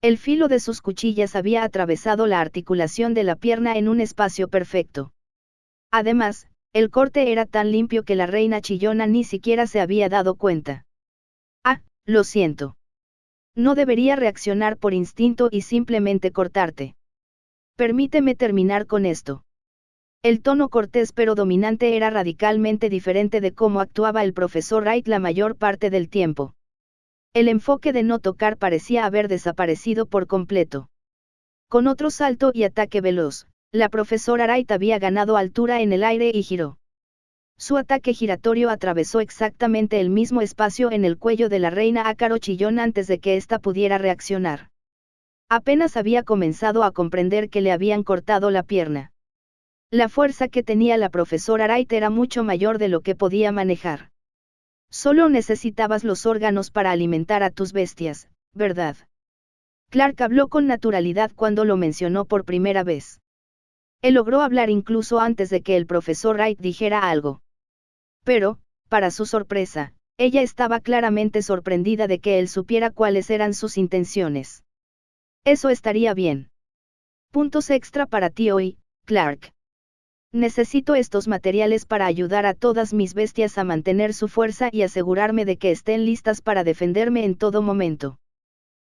El filo de sus cuchillas había atravesado la articulación de la pierna en un espacio perfecto. Además, el corte era tan limpio que la reina chillona ni siquiera se había dado cuenta. Ah, lo siento. No debería reaccionar por instinto y simplemente cortarte. Permíteme terminar con esto. El tono cortés pero dominante era radicalmente diferente de cómo actuaba el profesor Wright la mayor parte del tiempo. El enfoque de no tocar parecía haber desaparecido por completo. Con otro salto y ataque veloz, la profesora Wright había ganado altura en el aire y giró. Su ataque giratorio atravesó exactamente el mismo espacio en el cuello de la reina ácaro chillón antes de que ésta pudiera reaccionar. Apenas había comenzado a comprender que le habían cortado la pierna. La fuerza que tenía la profesora Wright era mucho mayor de lo que podía manejar. Solo necesitabas los órganos para alimentar a tus bestias, ¿verdad? Clark habló con naturalidad cuando lo mencionó por primera vez. Él logró hablar incluso antes de que el profesor Wright dijera algo. Pero, para su sorpresa, ella estaba claramente sorprendida de que él supiera cuáles eran sus intenciones. Eso estaría bien. Puntos extra para ti hoy, Clark. Necesito estos materiales para ayudar a todas mis bestias a mantener su fuerza y asegurarme de que estén listas para defenderme en todo momento.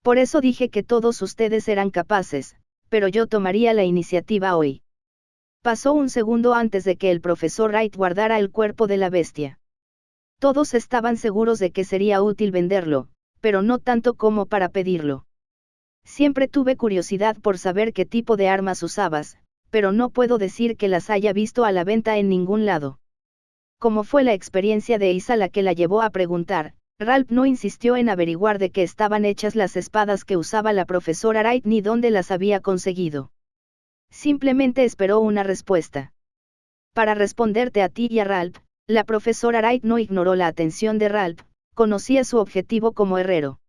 Por eso dije que todos ustedes eran capaces, pero yo tomaría la iniciativa hoy. Pasó un segundo antes de que el profesor Wright guardara el cuerpo de la bestia. Todos estaban seguros de que sería útil venderlo, pero no tanto como para pedirlo. Siempre tuve curiosidad por saber qué tipo de armas usabas, pero no puedo decir que las haya visto a la venta en ningún lado. Como fue la experiencia de Isa la que la llevó a preguntar, Ralph no insistió en averiguar de qué estaban hechas las espadas que usaba la profesora Wright ni dónde las había conseguido. Simplemente esperó una respuesta. Para responderte a ti y a Ralph, la profesora Wright no ignoró la atención de Ralph, conocía su objetivo como herrero.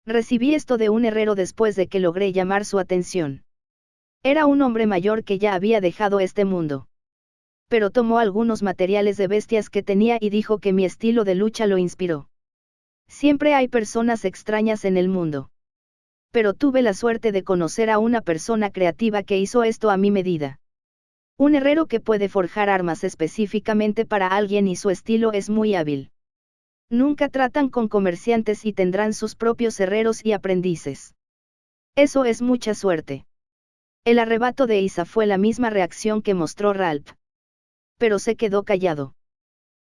Recibí esto de un herrero después de que logré llamar su atención. Era un hombre mayor que ya había dejado este mundo. Pero tomó algunos materiales de bestias que tenía y dijo que mi estilo de lucha lo inspiró. Siempre hay personas extrañas en el mundo. Pero tuve la suerte de conocer a una persona creativa que hizo esto a mi medida. Un herrero que puede forjar armas específicamente para alguien y su estilo es muy hábil. Nunca tratan con comerciantes y tendrán sus propios herreros y aprendices. Eso es mucha suerte. El arrebato de Isa fue la misma reacción que mostró Ralph. Pero se quedó callado.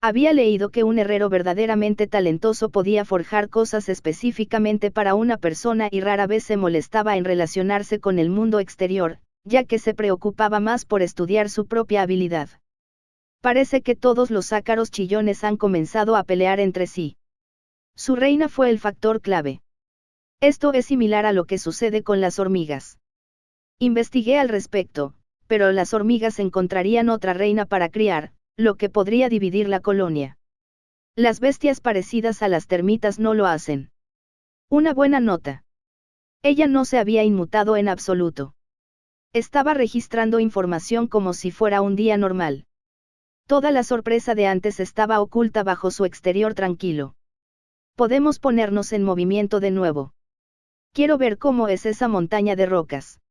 Había leído que un herrero verdaderamente talentoso podía forjar cosas específicamente para una persona y rara vez se molestaba en relacionarse con el mundo exterior, ya que se preocupaba más por estudiar su propia habilidad. Parece que todos los ácaros chillones han comenzado a pelear entre sí. Su reina fue el factor clave. Esto es similar a lo que sucede con las hormigas. Investigué al respecto, pero las hormigas encontrarían otra reina para criar, lo que podría dividir la colonia. Las bestias parecidas a las termitas no lo hacen. Una buena nota. Ella no se había inmutado en absoluto. Estaba registrando información como si fuera un día normal. Toda la sorpresa de antes estaba oculta bajo su exterior tranquilo. Podemos ponernos en movimiento de nuevo. Quiero ver cómo es esa montaña de rocas.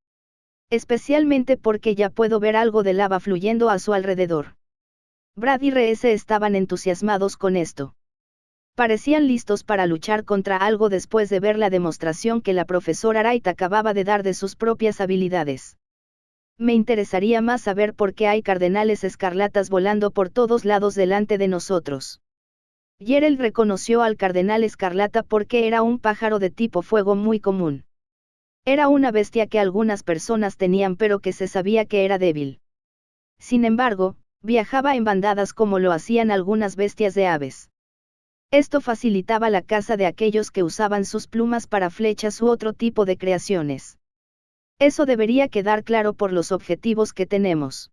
Especialmente porque ya puedo ver algo de lava fluyendo a su alrededor. Brad y Reese estaban entusiasmados con esto. Parecían listos para luchar contra algo después de ver la demostración que la profesora Wright acababa de dar de sus propias habilidades. Me interesaría más saber por qué hay cardenales escarlatas volando por todos lados delante de nosotros. Gerald reconoció al cardenal escarlata porque era un pájaro de tipo fuego muy común. Era una bestia que algunas personas tenían pero que se sabía que era débil. Sin embargo, viajaba en bandadas como lo hacían algunas bestias de aves. Esto facilitaba la caza de aquellos que usaban sus plumas para flechas u otro tipo de creaciones. Eso debería quedar claro por los objetivos que tenemos.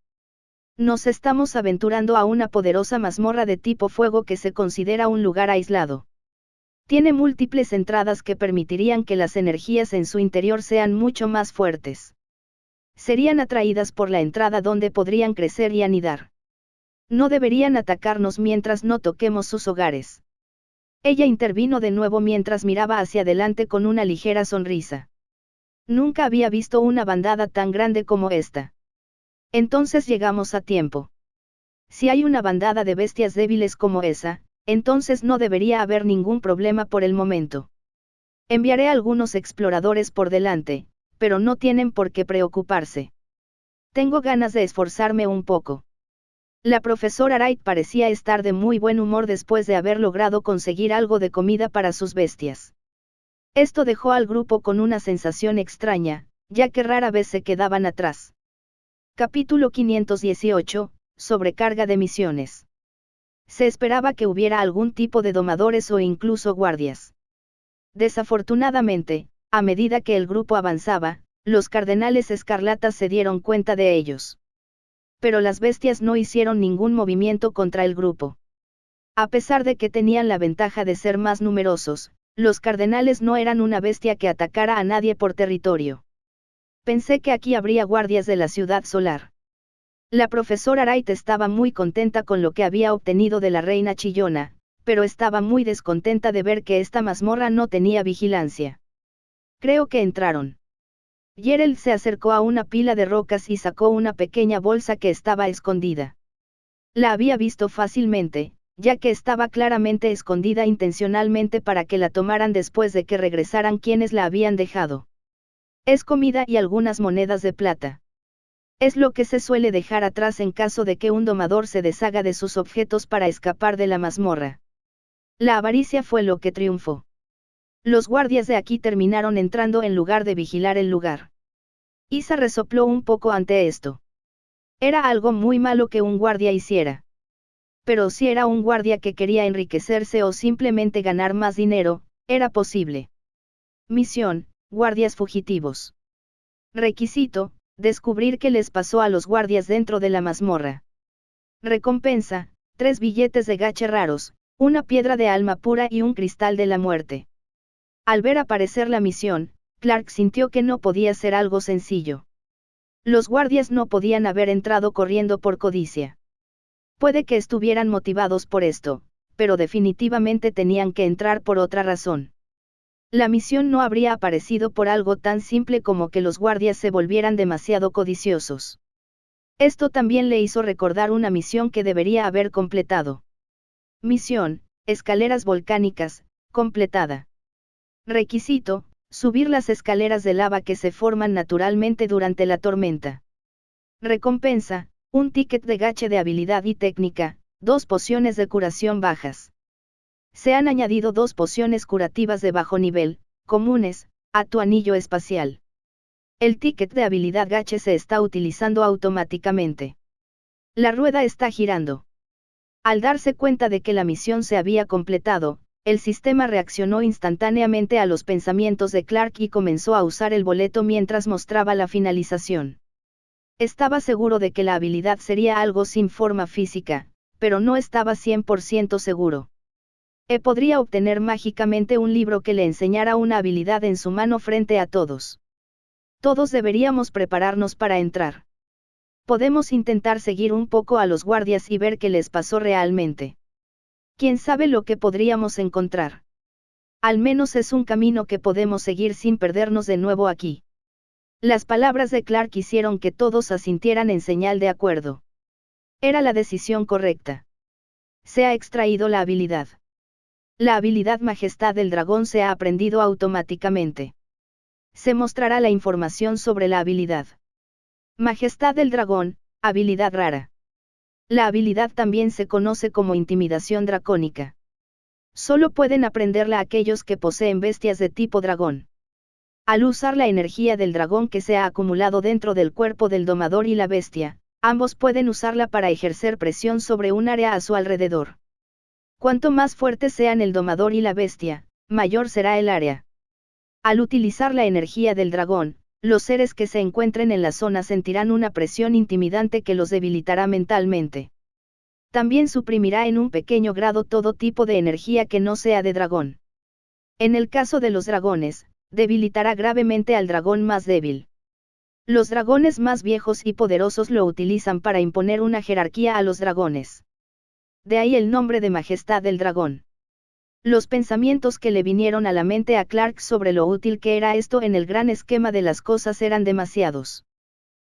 Nos estamos aventurando a una poderosa mazmorra de tipo fuego que se considera un lugar aislado. Tiene múltiples entradas que permitirían que las energías en su interior sean mucho más fuertes. Serían atraídas por la entrada donde podrían crecer y anidar. No deberían atacarnos mientras no toquemos sus hogares. Ella intervino de nuevo mientras miraba hacia adelante con una ligera sonrisa. Nunca había visto una bandada tan grande como esta. Entonces llegamos a tiempo. Si hay una bandada de bestias débiles como esa, entonces no debería haber ningún problema por el momento. Enviaré algunos exploradores por delante, pero no tienen por qué preocuparse. Tengo ganas de esforzarme un poco. La profesora Wright parecía estar de muy buen humor después de haber logrado conseguir algo de comida para sus bestias. Esto dejó al grupo con una sensación extraña, ya que rara vez se quedaban atrás. Capítulo 518, Sobrecarga de misiones. Se esperaba que hubiera algún tipo de domadores o incluso guardias. Desafortunadamente, a medida que el grupo avanzaba, los cardenales escarlatas se dieron cuenta de ellos. Pero las bestias no hicieron ningún movimiento contra el grupo. A pesar de que tenían la ventaja de ser más numerosos, los cardenales no eran una bestia que atacara a nadie por territorio. Pensé que aquí habría guardias de la ciudad solar. La profesora Wright estaba muy contenta con lo que había obtenido de la reina chillona, pero estaba muy descontenta de ver que esta mazmorra no tenía vigilancia. Creo que entraron. Gerald se acercó a una pila de rocas y sacó una pequeña bolsa que estaba escondida. La había visto fácilmente, ya que estaba claramente escondida intencionalmente para que la tomaran después de que regresaran quienes la habían dejado. Es comida y algunas monedas de plata. Es lo que se suele dejar atrás en caso de que un domador se deshaga de sus objetos para escapar de la mazmorra. La avaricia fue lo que triunfó. Los guardias de aquí terminaron entrando en lugar de vigilar el lugar. Isa resopló un poco ante esto. Era algo muy malo que un guardia hiciera. Pero si era un guardia que quería enriquecerse o simplemente ganar más dinero, era posible. Misión: guardias fugitivos. Requisito: descubrir qué les pasó a los guardias dentro de la mazmorra. Recompensa: 3 billetes de gache raros, una piedra de alma pura y un cristal de la muerte. Al ver aparecer la misión, Clark sintió que no podía ser algo sencillo. Los guardias no podían haber entrado corriendo por codicia. Puede que estuvieran motivados por esto, pero definitivamente tenían que entrar por otra razón. La misión no habría aparecido por algo tan simple como que los guardias se volvieran demasiado codiciosos. Esto también le hizo recordar una misión que debería haber completado. Misión: escaleras volcánicas, completada. Requisito: subir las escaleras de lava que se forman naturalmente durante la tormenta. Recompensa: un ticket de gache de habilidad y técnica, 2 pociones de curación bajas. Se han añadido 2 pociones curativas de bajo nivel, comunes, a tu anillo espacial. El ticket de habilidad gache se está utilizando automáticamente. La rueda está girando. Al darse cuenta de que la misión se había completado, el sistema reaccionó instantáneamente a los pensamientos de Clark y comenzó a usar el boleto mientras mostraba la finalización. Estaba seguro de que la habilidad sería algo sin forma física, pero no estaba 100% seguro. Podría obtener mágicamente un libro que le enseñara una habilidad en su mano frente a todos. Todos deberíamos prepararnos para entrar. Podemos intentar seguir un poco a los guardias y ver qué les pasó realmente. ¿Quién sabe lo que podríamos encontrar? Al menos es un camino que podemos seguir sin perdernos de nuevo aquí. Las palabras de Clark hicieron que todos asintieran en señal de acuerdo. Era la decisión correcta. Se ha extraído la habilidad. La habilidad Majestad del Dragón se ha aprendido automáticamente. Se mostrará la información sobre la habilidad. Majestad del Dragón, habilidad rara. La habilidad también se conoce como intimidación dracónica. Solo pueden aprenderla aquellos que poseen bestias de tipo dragón. Al usar la energía del dragón que se ha acumulado dentro del cuerpo del domador y la bestia, ambos pueden usarla para ejercer presión sobre un área a su alrededor. Cuanto más fuertes sean el domador y la bestia, mayor será el área. Al utilizar la energía del dragón, los seres que se encuentren en la zona sentirán una presión intimidante que los debilitará mentalmente. También suprimirá en un pequeño grado todo tipo de energía que no sea de dragón. En el caso de los dragones, debilitará gravemente al dragón más débil. Los dragones más viejos y poderosos lo utilizan para imponer una jerarquía a los dragones. De ahí el nombre de Majestad del Dragón. Los pensamientos que le vinieron a la mente a Clark sobre lo útil que era esto en el gran esquema de las cosas eran demasiados.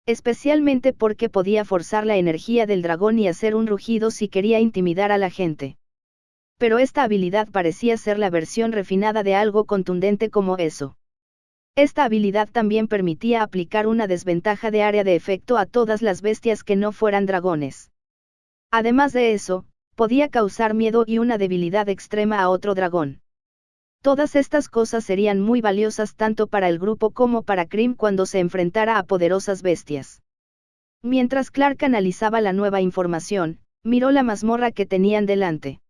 Especialmente porque podía forzar la energía del dragón y hacer un rugido si quería intimidar a la gente. Pero esta habilidad parecía ser la versión refinada de algo contundente como eso. Esta habilidad también permitía aplicar una desventaja de área de efecto a todas las bestias que no fueran dragones. Además de eso, podía causar miedo y una debilidad extrema a otro dragón. Todas estas cosas serían muy valiosas tanto para el grupo como para Crim cuando se enfrentara a poderosas bestias. Mientras Clark analizaba la nueva información, miró la mazmorra que tenían delante.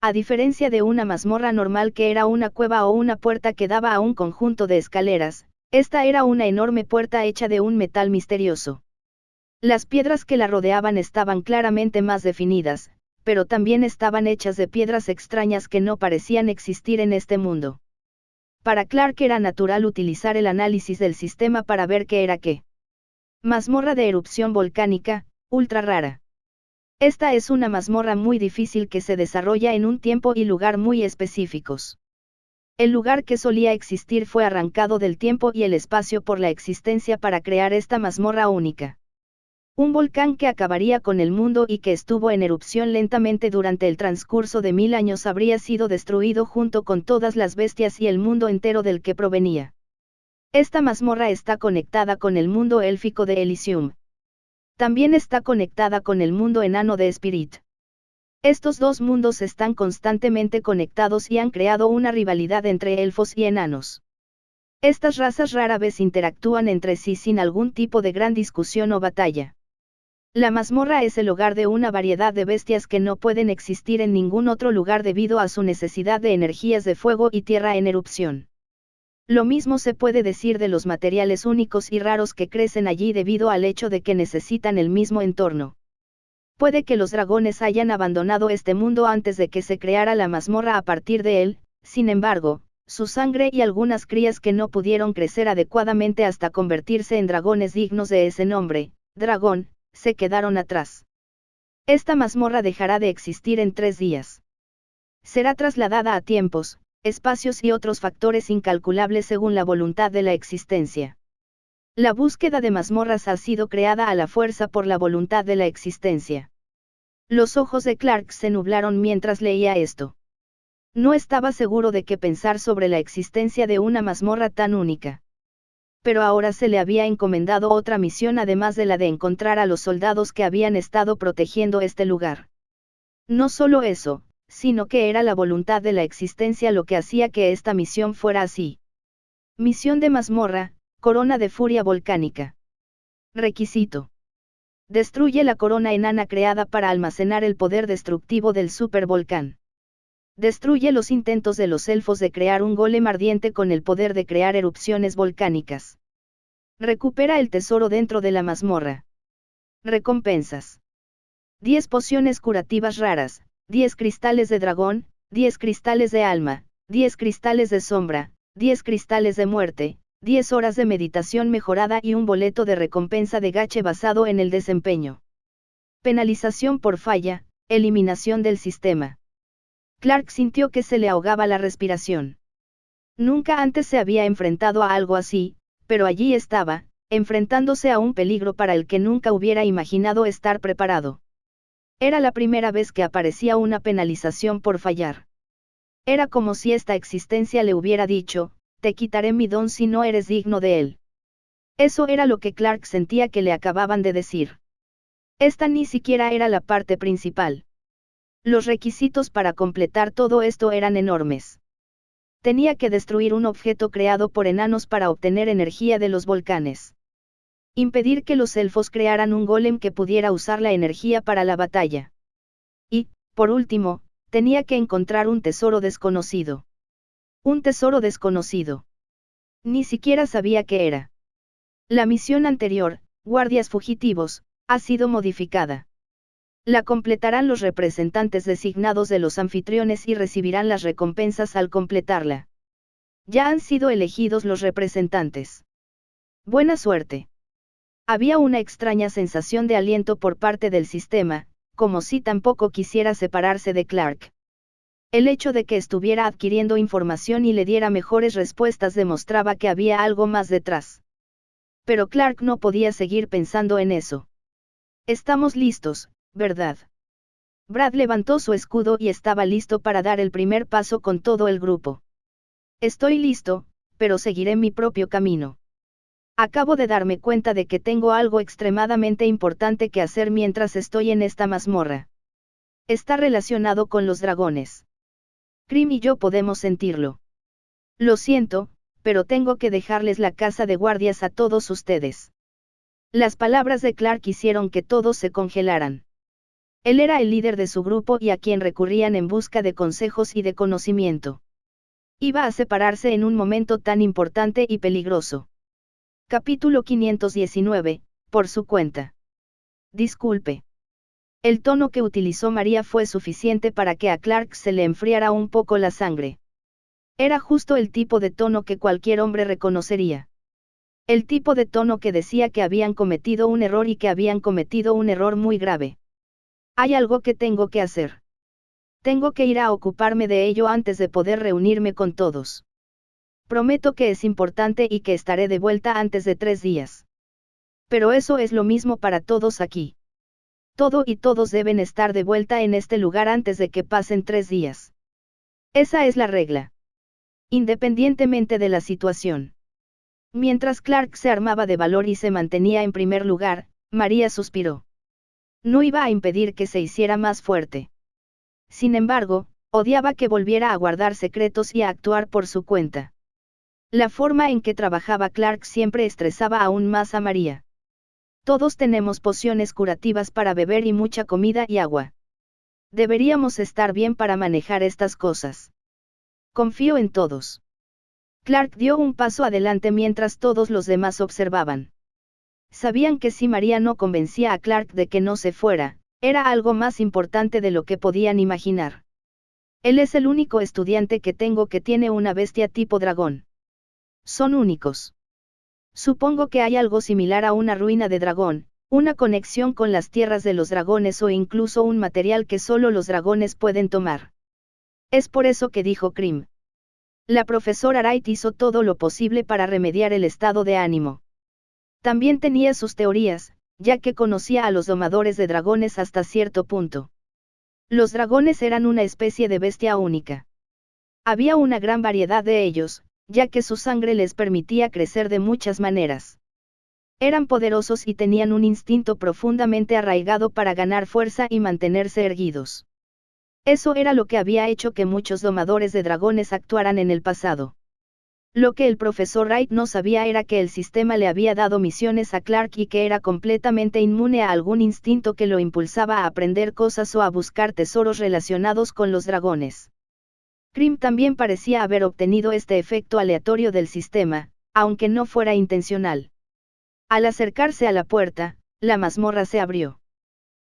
A diferencia de una mazmorra normal que era una cueva o una puerta que daba a un conjunto de escaleras, esta era una enorme puerta hecha de un metal misterioso. Las piedras que la rodeaban estaban claramente más definidas, pero también estaban hechas de piedras extrañas que no parecían existir en este mundo. Para Clark era natural utilizar el análisis del sistema para ver qué era qué. Mazmorra de erupción volcánica, ultra rara. Esta es una mazmorra muy difícil que se desarrolla en un tiempo y lugar muy específicos. El lugar que solía existir fue arrancado del tiempo y el espacio por la existencia para crear esta mazmorra única. Un volcán que acabaría con el mundo y que estuvo en erupción lentamente durante el transcurso de 1000 años habría sido destruido junto con todas las bestias y el mundo entero del que provenía. Esta mazmorra está conectada con el mundo élfico de Elysium. También está conectada con el mundo enano de Spirit. Estos dos mundos están constantemente conectados y han creado una rivalidad entre elfos y enanos. Estas razas rara vez interactúan entre sí sin algún tipo de gran discusión o batalla. La mazmorra es el hogar de una variedad de bestias que no pueden existir en ningún otro lugar debido a su necesidad de energías de fuego y tierra en erupción. Lo mismo se puede decir de los materiales únicos y raros que crecen allí debido al hecho de que necesitan el mismo entorno. Puede que los dragones hayan abandonado este mundo antes de que se creara la mazmorra a partir de él, sin embargo, su sangre y algunas crías que no pudieron crecer adecuadamente hasta convertirse en dragones dignos de ese nombre, dragón, se quedaron atrás. Esta mazmorra dejará de existir en 3 días. Será trasladada a tiempos, espacios y otros factores incalculables según la voluntad de la existencia. La búsqueda de mazmorras ha sido creada a la fuerza por la voluntad de la existencia. Los ojos de Clark se nublaron mientras leía esto. No estaba seguro de qué pensar sobre la existencia de una mazmorra tan única. Pero ahora se le había encomendado otra misión además de la de encontrar a los soldados que habían estado protegiendo este lugar. No solo eso, sino que era la voluntad de la existencia lo que hacía que esta misión fuera así. Misión de mazmorra, corona de furia volcánica. Requisito. Destruye la corona enana creada para almacenar el poder destructivo del supervolcán. Destruye los intentos de los elfos de crear un golem ardiente con el poder de crear erupciones volcánicas. Recupera el tesoro dentro de la mazmorra. Recompensas. 10 pociones curativas raras, 10 cristales de dragón, 10 cristales de alma, 10 cristales de sombra, 10 cristales de muerte, 10 horas de meditación mejorada y un boleto de recompensa de gache basado en el desempeño. Penalización por falla, eliminación del sistema. Clark sintió que se le ahogaba la respiración. Nunca antes se había enfrentado a algo así, pero allí estaba, enfrentándose a un peligro para el que nunca hubiera imaginado estar preparado. Era la primera vez que aparecía una penalización por fallar. Era como si esta existencia le hubiera dicho, te quitaré mi don si no eres digno de él. Eso era lo que Clark sentía que le acababan de decir. Esta ni siquiera era la parte principal. Los requisitos para completar todo esto eran enormes. Tenía que destruir un objeto creado por enanos para obtener energía de los volcanes. Impedir que los elfos crearan un golem que pudiera usar la energía para la batalla. Y, por último, tenía que encontrar un tesoro desconocido. Un tesoro desconocido. Ni siquiera sabía qué era. La misión anterior, guardias fugitivos, ha sido modificada. La completarán los representantes designados de los anfitriones y recibirán las recompensas al completarla. Ya han sido elegidos los representantes. Buena suerte. Había una extraña sensación de aliento por parte del sistema, como si tampoco quisiera separarse de Clark. El hecho de que estuviera adquiriendo información y le diera mejores respuestas demostraba que había algo más detrás. Pero Clark no podía seguir pensando en eso. Estamos listos, ¿verdad? Brad levantó su escudo y estaba listo para dar el primer paso con todo el grupo. Estoy listo, pero seguiré mi propio camino. Acabo de darme cuenta de que tengo algo extremadamente importante que hacer mientras estoy en esta mazmorra. Está relacionado con los dragones. Crim y yo podemos sentirlo. Lo siento, pero tengo que dejarles la casa de guardias a todos ustedes. Las palabras de Clark hicieron que todos se congelaran. Él era el líder de su grupo y a quien recurrían en busca de consejos y de conocimiento. Iba a separarse en un momento tan importante y peligroso. Capítulo 519, por su cuenta. Disculpe. El tono que utilizó María fue suficiente para que a Clark se le enfriara un poco la sangre. Era justo el tipo de tono que cualquier hombre reconocería. El tipo de tono que decía que habían cometido un error y que habían cometido un error muy grave. Hay algo que tengo que hacer. Tengo que ir a ocuparme de ello antes de poder reunirme con todos. Prometo que es importante y que estaré de vuelta antes de 3 días. Pero eso es lo mismo para todos aquí. Todo y todos deben estar de vuelta en este lugar antes de que pasen 3 días. Esa es la regla. Independientemente de la situación. Mientras Clark se armaba de valor y se mantenía en primer lugar, María suspiró. No iba a impedir que se hiciera más fuerte. Sin embargo, odiaba que volviera a guardar secretos y a actuar por su cuenta. La forma en que trabajaba Clark siempre estresaba aún más a María. Todos tenemos pociones curativas para beber y mucha comida y agua. Deberíamos estar bien para manejar estas cosas. Confío en todos. Clark dio un paso adelante mientras todos los demás observaban. Sabían que si María no convencía a Clark de que no se fuera, era algo más importante de lo que podían imaginar. Él es el único estudiante que tengo que tiene una bestia tipo dragón. Son únicos. Supongo que hay algo similar a una ruina de dragón, una conexión con las tierras de los dragones o incluso un material que solo los dragones pueden tomar. Es por eso que dijo Crim. La profesora Wright hizo todo lo posible para remediar el estado de ánimo. También tenía sus teorías, ya que conocía a los domadores de dragones hasta cierto punto. Los dragones eran una especie de bestia única. Había una gran variedad de ellos, ya que su sangre les permitía crecer de muchas maneras. Eran poderosos y tenían un instinto profundamente arraigado para ganar fuerza y mantenerse erguidos. Eso era lo que había hecho que muchos domadores de dragones actuaran en el pasado. Lo que el profesor Wright no sabía era que el sistema le había dado misiones a Clark y que era completamente inmune a algún instinto que lo impulsaba a aprender cosas o a buscar tesoros relacionados con los dragones. Crim también parecía haber obtenido este efecto aleatorio del sistema, aunque no fuera intencional. Al acercarse a la puerta, la mazmorra se abrió.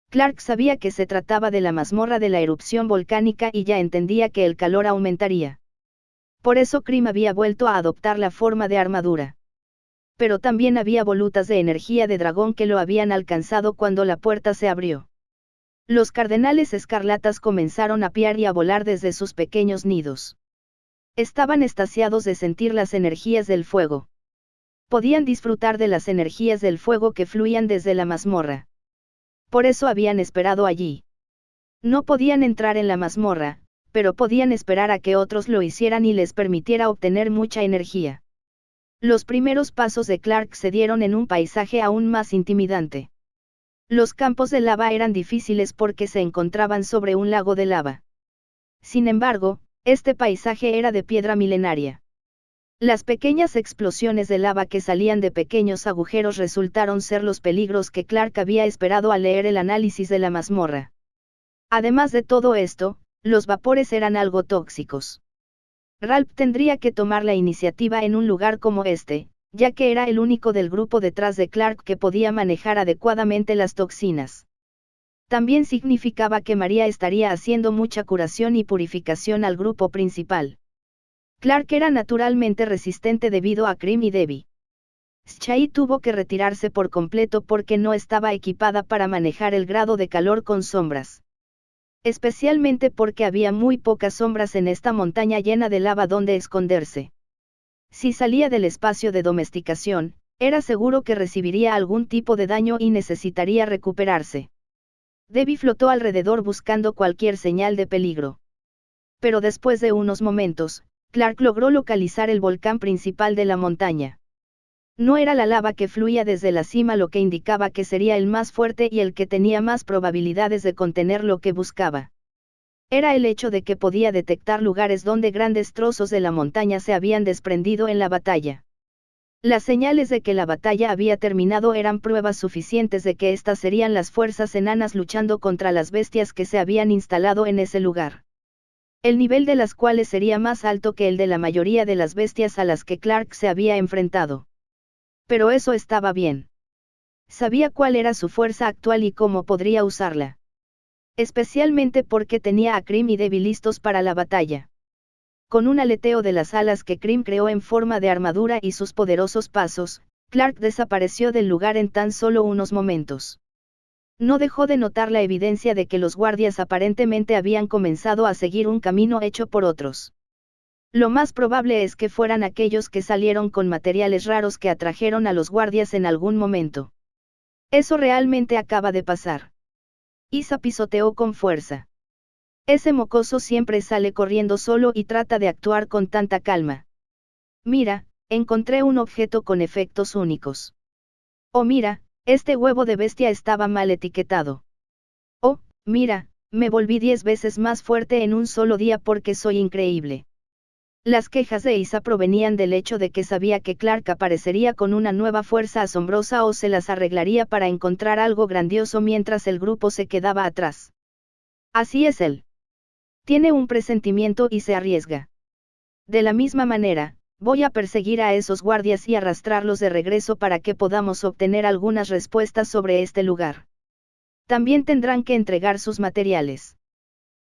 Clark sabía que se trataba de la mazmorra de la erupción volcánica y ya entendía que el calor aumentaría. Por eso Crim había vuelto a adoptar la forma de armadura. Pero también había volutas de energía de dragón que lo habían alcanzado cuando la puerta se abrió. Los cardenales escarlatas comenzaron a piar y a volar desde sus pequeños nidos. Estaban extasiados de sentir las energías del fuego. Podían disfrutar de las energías del fuego que fluían desde la mazmorra. Por eso habían esperado allí. No podían entrar en la mazmorra, pero podían esperar a que otros lo hicieran y les permitiera obtener mucha energía. Los primeros pasos de Clark se dieron en un paisaje aún más intimidante. Los campos de lava eran difíciles porque se encontraban sobre un lago de lava. Sin embargo, este paisaje era de piedra milenaria. Las pequeñas explosiones de lava que salían de pequeños agujeros resultaron ser los peligros que Clark había esperado al leer el análisis de la mazmorra. Además de todo esto, los vapores eran algo tóxicos. Ralph tendría que tomar la iniciativa en un lugar como este, ya que era el único del grupo detrás de Clark que podía manejar adecuadamente las toxinas. También significaba que María estaría haciendo mucha curación y purificación al grupo principal. Clark era naturalmente resistente debido a Crim y Debbie. Shai tuvo que retirarse por completo porque no estaba equipada para manejar el grado de calor con sombras. especialmente porque había muy pocas sombras en esta montaña llena de lava donde esconderse. Si salía del espacio de domesticación, era seguro que recibiría algún tipo de daño y necesitaría recuperarse. Debbie flotó alrededor buscando cualquier señal de peligro. Pero después de unos momentos, Clark logró localizar el volcán principal de la montaña. No era la lava que fluía desde la cima lo que indicaba que sería el más fuerte y el que tenía más probabilidades de contener lo que buscaba. Era el hecho de que podía detectar lugares donde grandes trozos de la montaña se habían desprendido en la batalla. Las señales de que la batalla había terminado eran pruebas suficientes de que estas serían las fuerzas enanas luchando contra las bestias que se habían instalado en ese lugar. El nivel de las cuales sería más alto que el de la mayoría de las bestias a las que Clark se había enfrentado. Pero eso estaba bien. Sabía cuál era su fuerza actual y cómo podría usarla. Especialmente porque tenía a Cream y Debbie listos para la batalla. Con un aleteo de las alas que Cream creó en forma de armadura y sus poderosos pasos, Clark desapareció del lugar en tan solo unos momentos. No dejó de notar la evidencia de que los guardias aparentemente habían comenzado a seguir un camino hecho por otros. Lo más probable es que fueran aquellos que salieron con materiales raros que atrajeron a los guardias en algún momento. Eso realmente acaba de pasar. Isa pisoteó con fuerza. Ese mocoso siempre sale corriendo solo y trata de actuar con tanta calma. Mira, encontré un objeto con efectos únicos. Oh mira, este huevo de bestia estaba mal etiquetado. Oh, mira, me volví 10 veces más fuerte en un solo día porque soy increíble. Las quejas de Isa provenían del hecho de que sabía que Clark aparecería con una nueva fuerza asombrosa o se las arreglaría para encontrar algo grandioso mientras el grupo se quedaba atrás. Así es él. Tiene un presentimiento y se arriesga. De la misma manera, voy a perseguir a esos guardias y arrastrarlos de regreso para que podamos obtener algunas respuestas sobre este lugar. También tendrán que entregar sus materiales.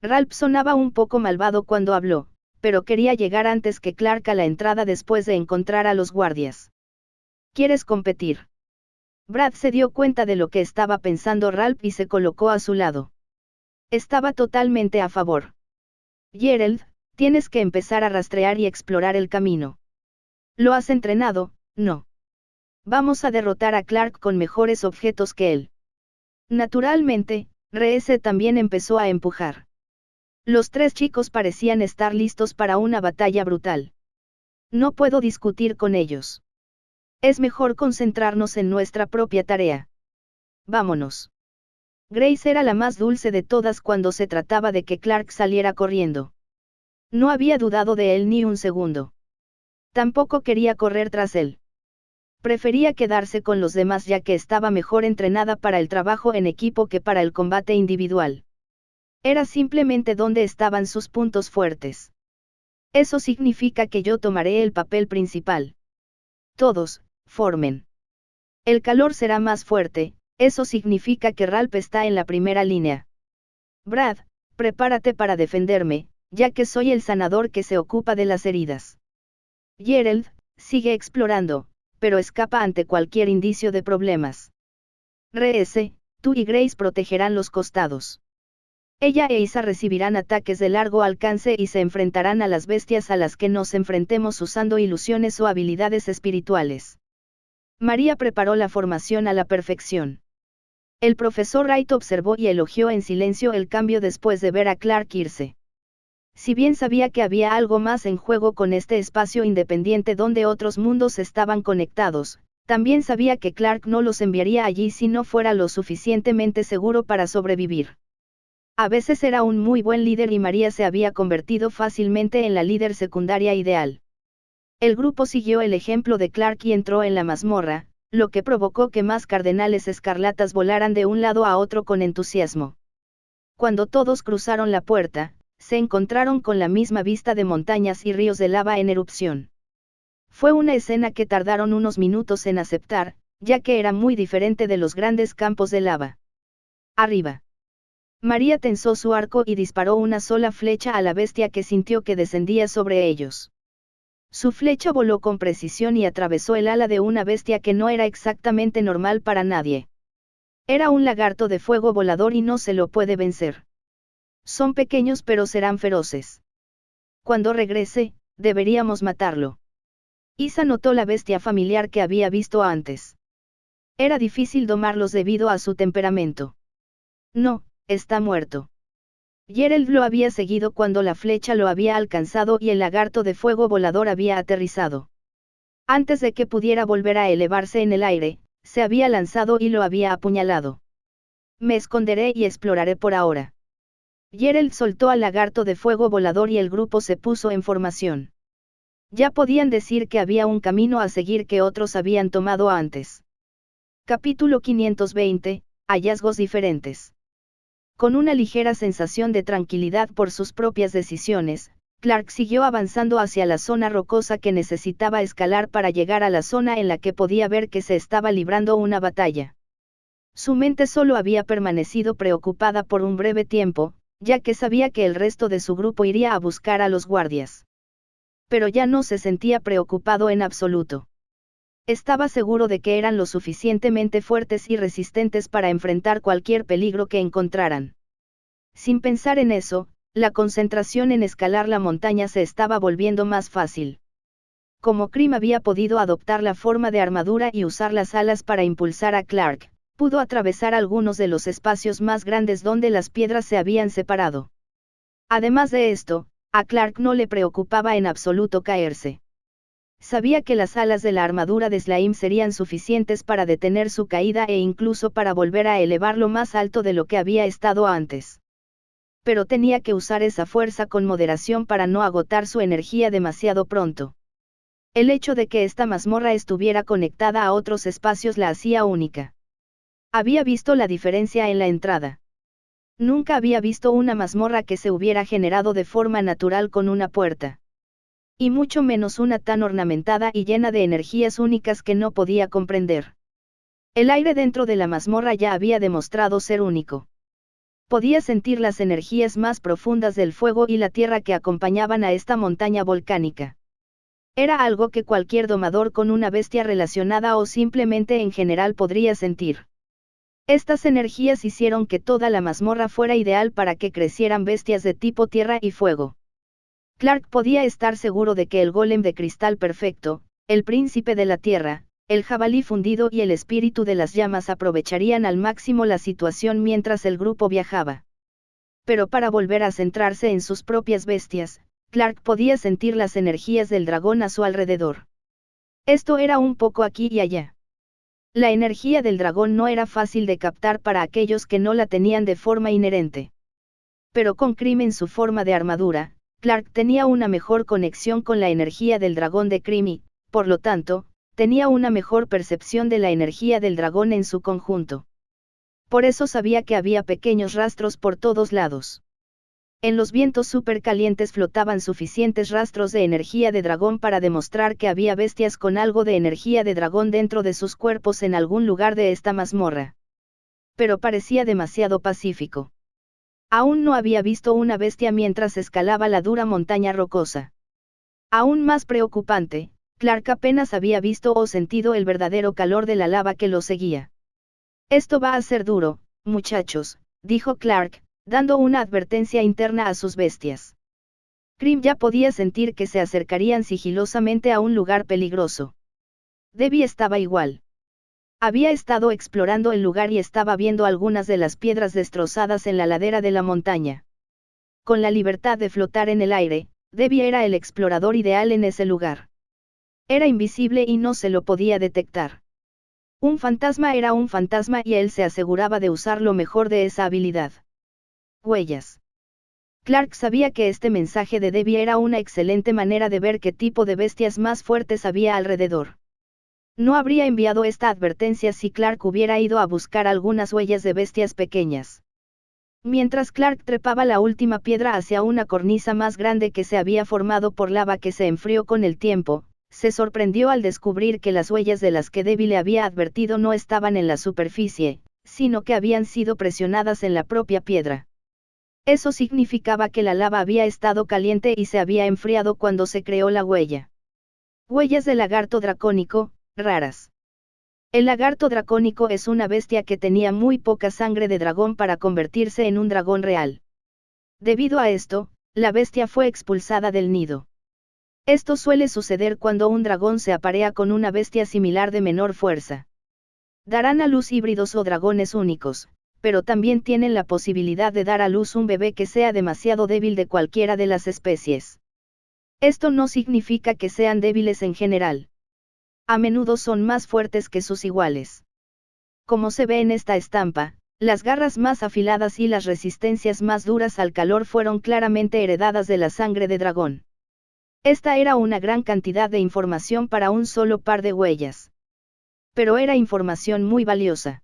Ralph sonaba un poco malvado cuando habló, pero quería llegar antes que Clark a la entrada después de encontrar a los guardias. ¿Quieres competir? Brad se dio cuenta de lo que estaba pensando Ralph y se colocó a su lado. Estaba totalmente a favor. Gerald, tienes que empezar a rastrear y explorar el camino. ¿Lo has entrenado? No. Vamos a derrotar a Clark con mejores objetos que él. Naturalmente, Reese también empezó a empujar. Los tres chicos parecían estar listos para una batalla brutal. No puedo discutir con ellos. Es mejor concentrarnos en nuestra propia tarea. Vámonos. Grace era la más dulce de todas cuando se trataba de que Clark saliera corriendo. No había dudado de él ni un segundo. Tampoco quería correr tras él. Prefería quedarse con los demás ya que estaba mejor entrenada para el trabajo en equipo que para el combate individual. Era simplemente donde estaban sus puntos fuertes. Eso significa que yo tomaré el papel principal. Todos, formen. El calor será más fuerte, eso significa que Ralph está en la primera línea. Brad, prepárate para defenderme, ya que soy el sanador que se ocupa de las heridas. Gerald, sigue explorando, pero escapa ante cualquier indicio de problemas. Reese, tú y Grace protegerán los costados. Ella e Isa recibirán ataques de largo alcance y se enfrentarán a las bestias a las que nos enfrentemos usando ilusiones o habilidades espirituales. María preparó la formación a la perfección. El profesor Wright observó y elogió en silencio el cambio después de ver a Clark irse. Si bien sabía que había algo más en juego con este espacio independiente donde otros mundos estaban conectados, también sabía que Clark no los enviaría allí si no fuera lo suficientemente seguro para sobrevivir. A veces era un muy buen líder y María se había convertido fácilmente en la líder secundaria ideal. El grupo siguió el ejemplo de Clark y entró en la mazmorra, lo que provocó que más cardenales escarlatas volaran de un lado a otro con entusiasmo. Cuando todos cruzaron la puerta, se encontraron con la misma vista de montañas y ríos de lava en erupción. Fue una escena que tardaron unos minutos en aceptar, ya que era muy diferente de los grandes campos de lava. Arriba. María tensó su arco y disparó una sola flecha a la bestia que sintió que descendía sobre ellos. Su flecha voló con precisión y atravesó el ala de una bestia que no era exactamente normal para nadie. Era un lagarto de fuego volador y no se lo puede vencer. Son pequeños pero serán feroces. Cuando regrese, deberíamos matarlo. Isa notó la bestia familiar que había visto antes. Era difícil domarlos debido a su temperamento. No, está muerto. Gerald lo había seguido cuando la flecha lo había alcanzado y el lagarto de fuego volador había aterrizado. Antes de que pudiera volver a elevarse en el aire, se había lanzado y lo había apuñalado. Me esconderé y exploraré por ahora. Gerald soltó al lagarto de fuego volador y el grupo se puso en formación. Ya podían decir que había un camino a seguir que otros habían tomado antes. Capítulo 520, hallazgos diferentes. Con una ligera sensación de tranquilidad por sus propias decisiones, Clark siguió avanzando hacia la zona rocosa que necesitaba escalar para llegar a la zona en la que podía ver que se estaba librando una batalla. Su mente solo había permanecido preocupada por un breve tiempo, ya que sabía que el resto de su grupo iría a buscar a los guardias. Pero ya no se sentía preocupado en absoluto. Estaba seguro de que eran lo suficientemente fuertes y resistentes para enfrentar cualquier peligro que encontraran. Sin pensar en eso, la concentración en escalar la montaña se estaba volviendo más fácil. Como Cream había podido adoptar la forma de armadura y usar las alas para impulsar a Clark, pudo atravesar algunos de los espacios más grandes donde las piedras se habían separado. Además de esto, a Clark no le preocupaba en absoluto caerse. Sabía que las alas de la armadura de Slime serían suficientes para detener su caída e incluso para volver a elevarlo más alto de lo que había estado antes. Pero tenía que usar esa fuerza con moderación para no agotar su energía demasiado pronto. El hecho de que esta mazmorra estuviera conectada a otros espacios la hacía única. Había visto la diferencia en la entrada. Nunca había visto una mazmorra que se hubiera generado de forma natural con una puerta. Y mucho menos una tan ornamentada y llena de energías únicas que no podía comprender. El aire dentro de la mazmorra ya había demostrado ser único. Podía sentir las energías más profundas del fuego y la tierra que acompañaban a esta montaña volcánica. Era algo que cualquier domador con una bestia relacionada o simplemente en general podría sentir. Estas energías hicieron que toda la mazmorra fuera ideal para que crecieran bestias de tipo tierra y fuego. Clark podía estar seguro de que el golem de cristal perfecto, el príncipe de la tierra, el jabalí fundido y el espíritu de las llamas aprovecharían al máximo la situación mientras el grupo viajaba. Pero para volver a centrarse en sus propias bestias, Clark podía sentir las energías del dragón a su alrededor. Esto era un poco aquí y allá. La energía del dragón no era fácil de captar para aquellos que no la tenían de forma inherente. Pero con Cream en su forma de armadura, Clark tenía una mejor conexión con la energía del dragón de Cream y, por lo tanto, tenía una mejor percepción de la energía del dragón en su conjunto. Por eso sabía que había pequeños rastros por todos lados. En los vientos supercalientes flotaban suficientes rastros de energía de dragón para demostrar que había bestias con algo de energía de dragón dentro de sus cuerpos en algún lugar de esta mazmorra. Pero parecía demasiado pacífico. Aún no había visto una bestia mientras escalaba la dura montaña rocosa. Aún más preocupante, Clark apenas había visto o sentido el verdadero calor de la lava que lo seguía. Esto va a ser duro, muchachos, dijo Clark, dando una advertencia interna a sus bestias. Cream ya podía sentir que se acercarían sigilosamente a un lugar peligroso. Debbie estaba igual. Había estado explorando el lugar y estaba viendo algunas de las piedras destrozadas en la ladera de la montaña. Con la libertad de flotar en el aire, Debbie era el explorador ideal en ese lugar. Era invisible y no se lo podía detectar. Un fantasma era un fantasma y él se aseguraba de usar lo mejor de esa habilidad. Huellas. Clark sabía que este mensaje de Debbie era una excelente manera de ver qué tipo de bestias más fuertes había alrededor. No habría enviado esta advertencia si Clark hubiera ido a buscar algunas huellas de bestias pequeñas. Mientras Clark trepaba la última piedra hacia una cornisa más grande que se había formado por lava que se enfrió con el tiempo, se sorprendió al descubrir que las huellas de las que Debbie le había advertido no estaban en la superficie, sino que habían sido presionadas en la propia piedra. Eso significaba que la lava había estado caliente y se había enfriado cuando se creó la huella. Huellas de lagarto dracónico, raras. El lagarto dracónico es una bestia que tenía muy poca sangre de dragón para convertirse en un dragón real. Debido a esto, la bestia fue expulsada del nido. Esto suele suceder cuando un dragón se aparea con una bestia similar de menor fuerza. Darán a luz híbridos o dragones únicos, pero también tienen la posibilidad de dar a luz un bebé que sea demasiado débil de cualquiera de las especies. Esto no significa que sean débiles en general. A menudo son más fuertes que sus iguales. Como se ve en esta estampa, las garras más afiladas y las resistencias más duras al calor fueron claramente heredadas de la sangre de dragón. Esta era una gran cantidad de información para un solo par de huellas. Pero era información muy valiosa.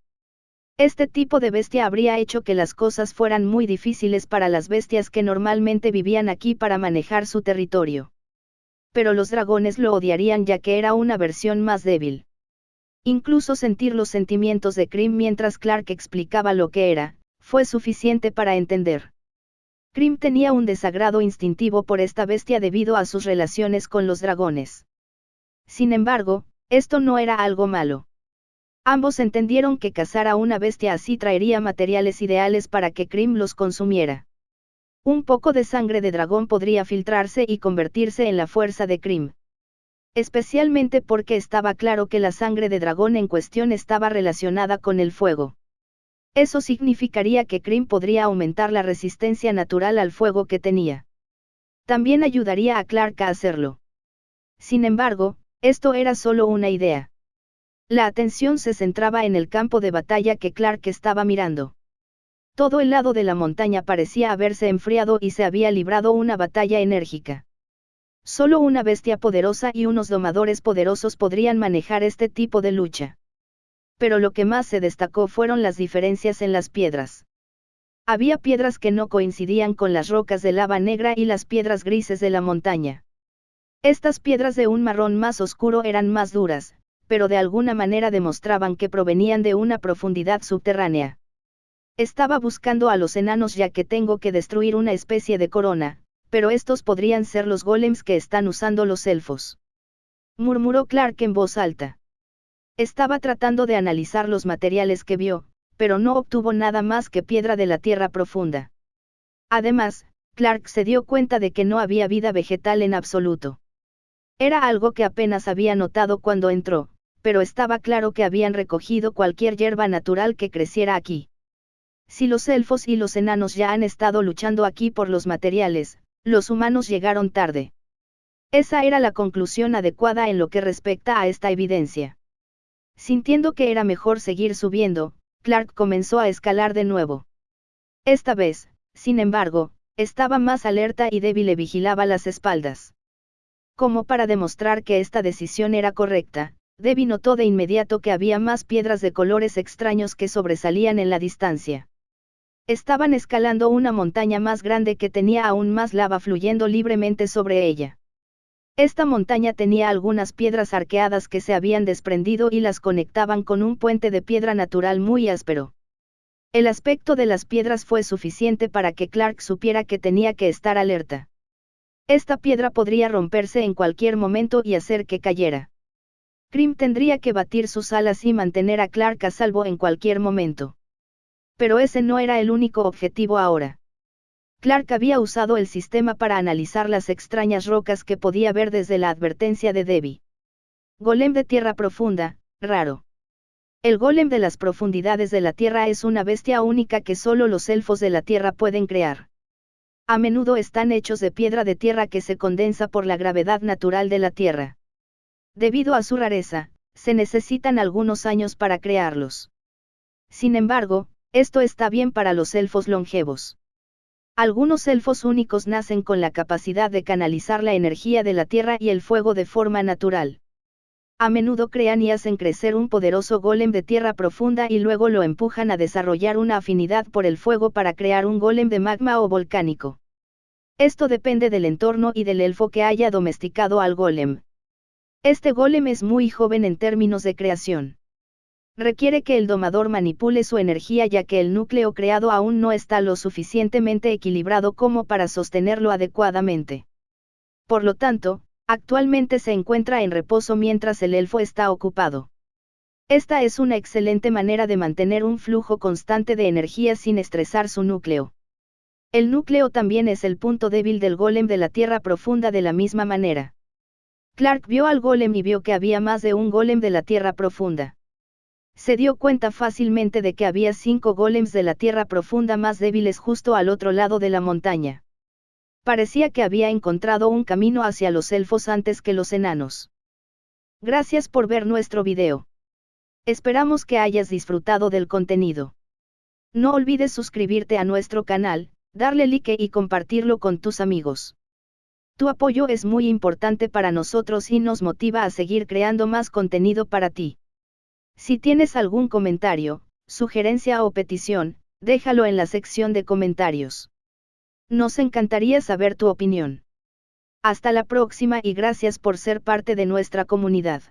Este tipo de bestia habría hecho que las cosas fueran muy difíciles para las bestias que normalmente vivían aquí para manejar su territorio. Pero los dragones lo odiarían ya que era una versión más débil. Incluso sentir los sentimientos de Crim mientras Clark explicaba lo que era, fue suficiente para entender. Crim tenía un desagrado instintivo por esta bestia debido a sus relaciones con los dragones. Sin embargo, esto no era algo malo. Ambos entendieron que cazar a una bestia así traería materiales ideales para que Crim los consumiera. Un poco de sangre de dragón podría filtrarse y convertirse en la fuerza de Crim. Especialmente porque estaba claro que la sangre de dragón en cuestión estaba relacionada con el fuego. Eso significaría que Crim podría aumentar la resistencia natural al fuego que tenía. También ayudaría a Clark a hacerlo. Sin embargo, esto era solo una idea. La atención se centraba en el campo de batalla que Clark estaba mirando. Todo el lado de la montaña parecía haberse enfriado y se había librado una batalla enérgica. Solo una bestia poderosa y unos domadores poderosos podrían manejar este tipo de lucha. Pero lo que más se destacó fueron las diferencias en las piedras. Había piedras que no coincidían con las rocas de lava negra y las piedras grises de la montaña. Estas piedras de un marrón más oscuro eran más duras, pero de alguna manera demostraban que provenían de una profundidad subterránea. Estaba buscando a los enanos ya que tengo que destruir una especie de corona, pero estos podrían ser los golems que están usando los elfos. Murmuró Clark en voz alta. Estaba tratando de analizar los materiales que vio, pero no obtuvo nada más que piedra de la tierra profunda. Además, Clark se dio cuenta de que no había vida vegetal en absoluto. Era algo que apenas había notado cuando entró, pero estaba claro que habían recogido cualquier hierba natural que creciera aquí. Si los elfos y los enanos ya han estado luchando aquí por los materiales, los humanos llegaron tarde. Esa era la conclusión adecuada en lo que respecta a esta evidencia. Sintiendo que era mejor seguir subiendo, Clark comenzó a escalar de nuevo. Esta vez, sin embargo, estaba más alerta y débil y vigilaba las espaldas. Como para demostrar que esta decisión era correcta, Debbie notó de inmediato que había más piedras de colores extraños que sobresalían en la distancia. Estaban escalando una montaña más grande que tenía aún más lava fluyendo libremente sobre ella. Esta montaña tenía algunas piedras arqueadas que se habían desprendido y las conectaban con un puente de piedra natural muy áspero. El aspecto de las piedras fue suficiente para que Clark supiera que tenía que estar alerta. Esta piedra podría romperse en cualquier momento y hacer que cayera. Crim tendría que batir sus alas y mantener a Clark a salvo en cualquier momento. Pero ese no era el único objetivo ahora. Clark había usado el sistema para analizar las extrañas rocas que podía ver desde la advertencia de Debbie. Golem de tierra profunda, raro. El golem de las profundidades de la tierra es una bestia única que solo los elfos de la tierra pueden crear. A menudo están hechos de piedra de tierra que se condensa por la gravedad natural de la tierra. Debido a su rareza, se necesitan algunos años para crearlos. Sin embargo, esto está bien para los elfos longevos. Algunos elfos únicos nacen con la capacidad de canalizar la energía de la tierra y el fuego de forma natural. A menudo crean y hacen crecer un poderoso golem de tierra profunda y luego lo empujan a desarrollar una afinidad por el fuego para crear un golem de magma o volcánico. Esto depende del entorno y del elfo que haya domesticado al golem. Este golem es muy joven en términos de creación. Requiere que el domador manipule su energía ya que el núcleo creado aún no está lo suficientemente equilibrado como para sostenerlo adecuadamente. Por lo tanto, actualmente se encuentra en reposo mientras el elfo está ocupado. Esta es una excelente manera de mantener un flujo constante de energía sin estresar su núcleo. El núcleo también es el punto débil del golem de la tierra profunda de la misma manera. Clark vio al golem y vio que había más de un golem de la tierra profunda. Se dio cuenta fácilmente de que había 5 golems de la tierra profunda más débiles justo al otro lado de la montaña. Parecía que había encontrado un camino hacia los elfos antes que los enanos. Gracias por ver nuestro video. Esperamos que hayas disfrutado del contenido. No olvides suscribirte a nuestro canal, darle like y compartirlo con tus amigos. Tu apoyo es muy importante para nosotros y nos motiva a seguir creando más contenido para ti. Si tienes algún comentario, sugerencia o petición, déjalo en la sección de comentarios. Nos encantaría saber tu opinión. Hasta la próxima y gracias por ser parte de nuestra comunidad.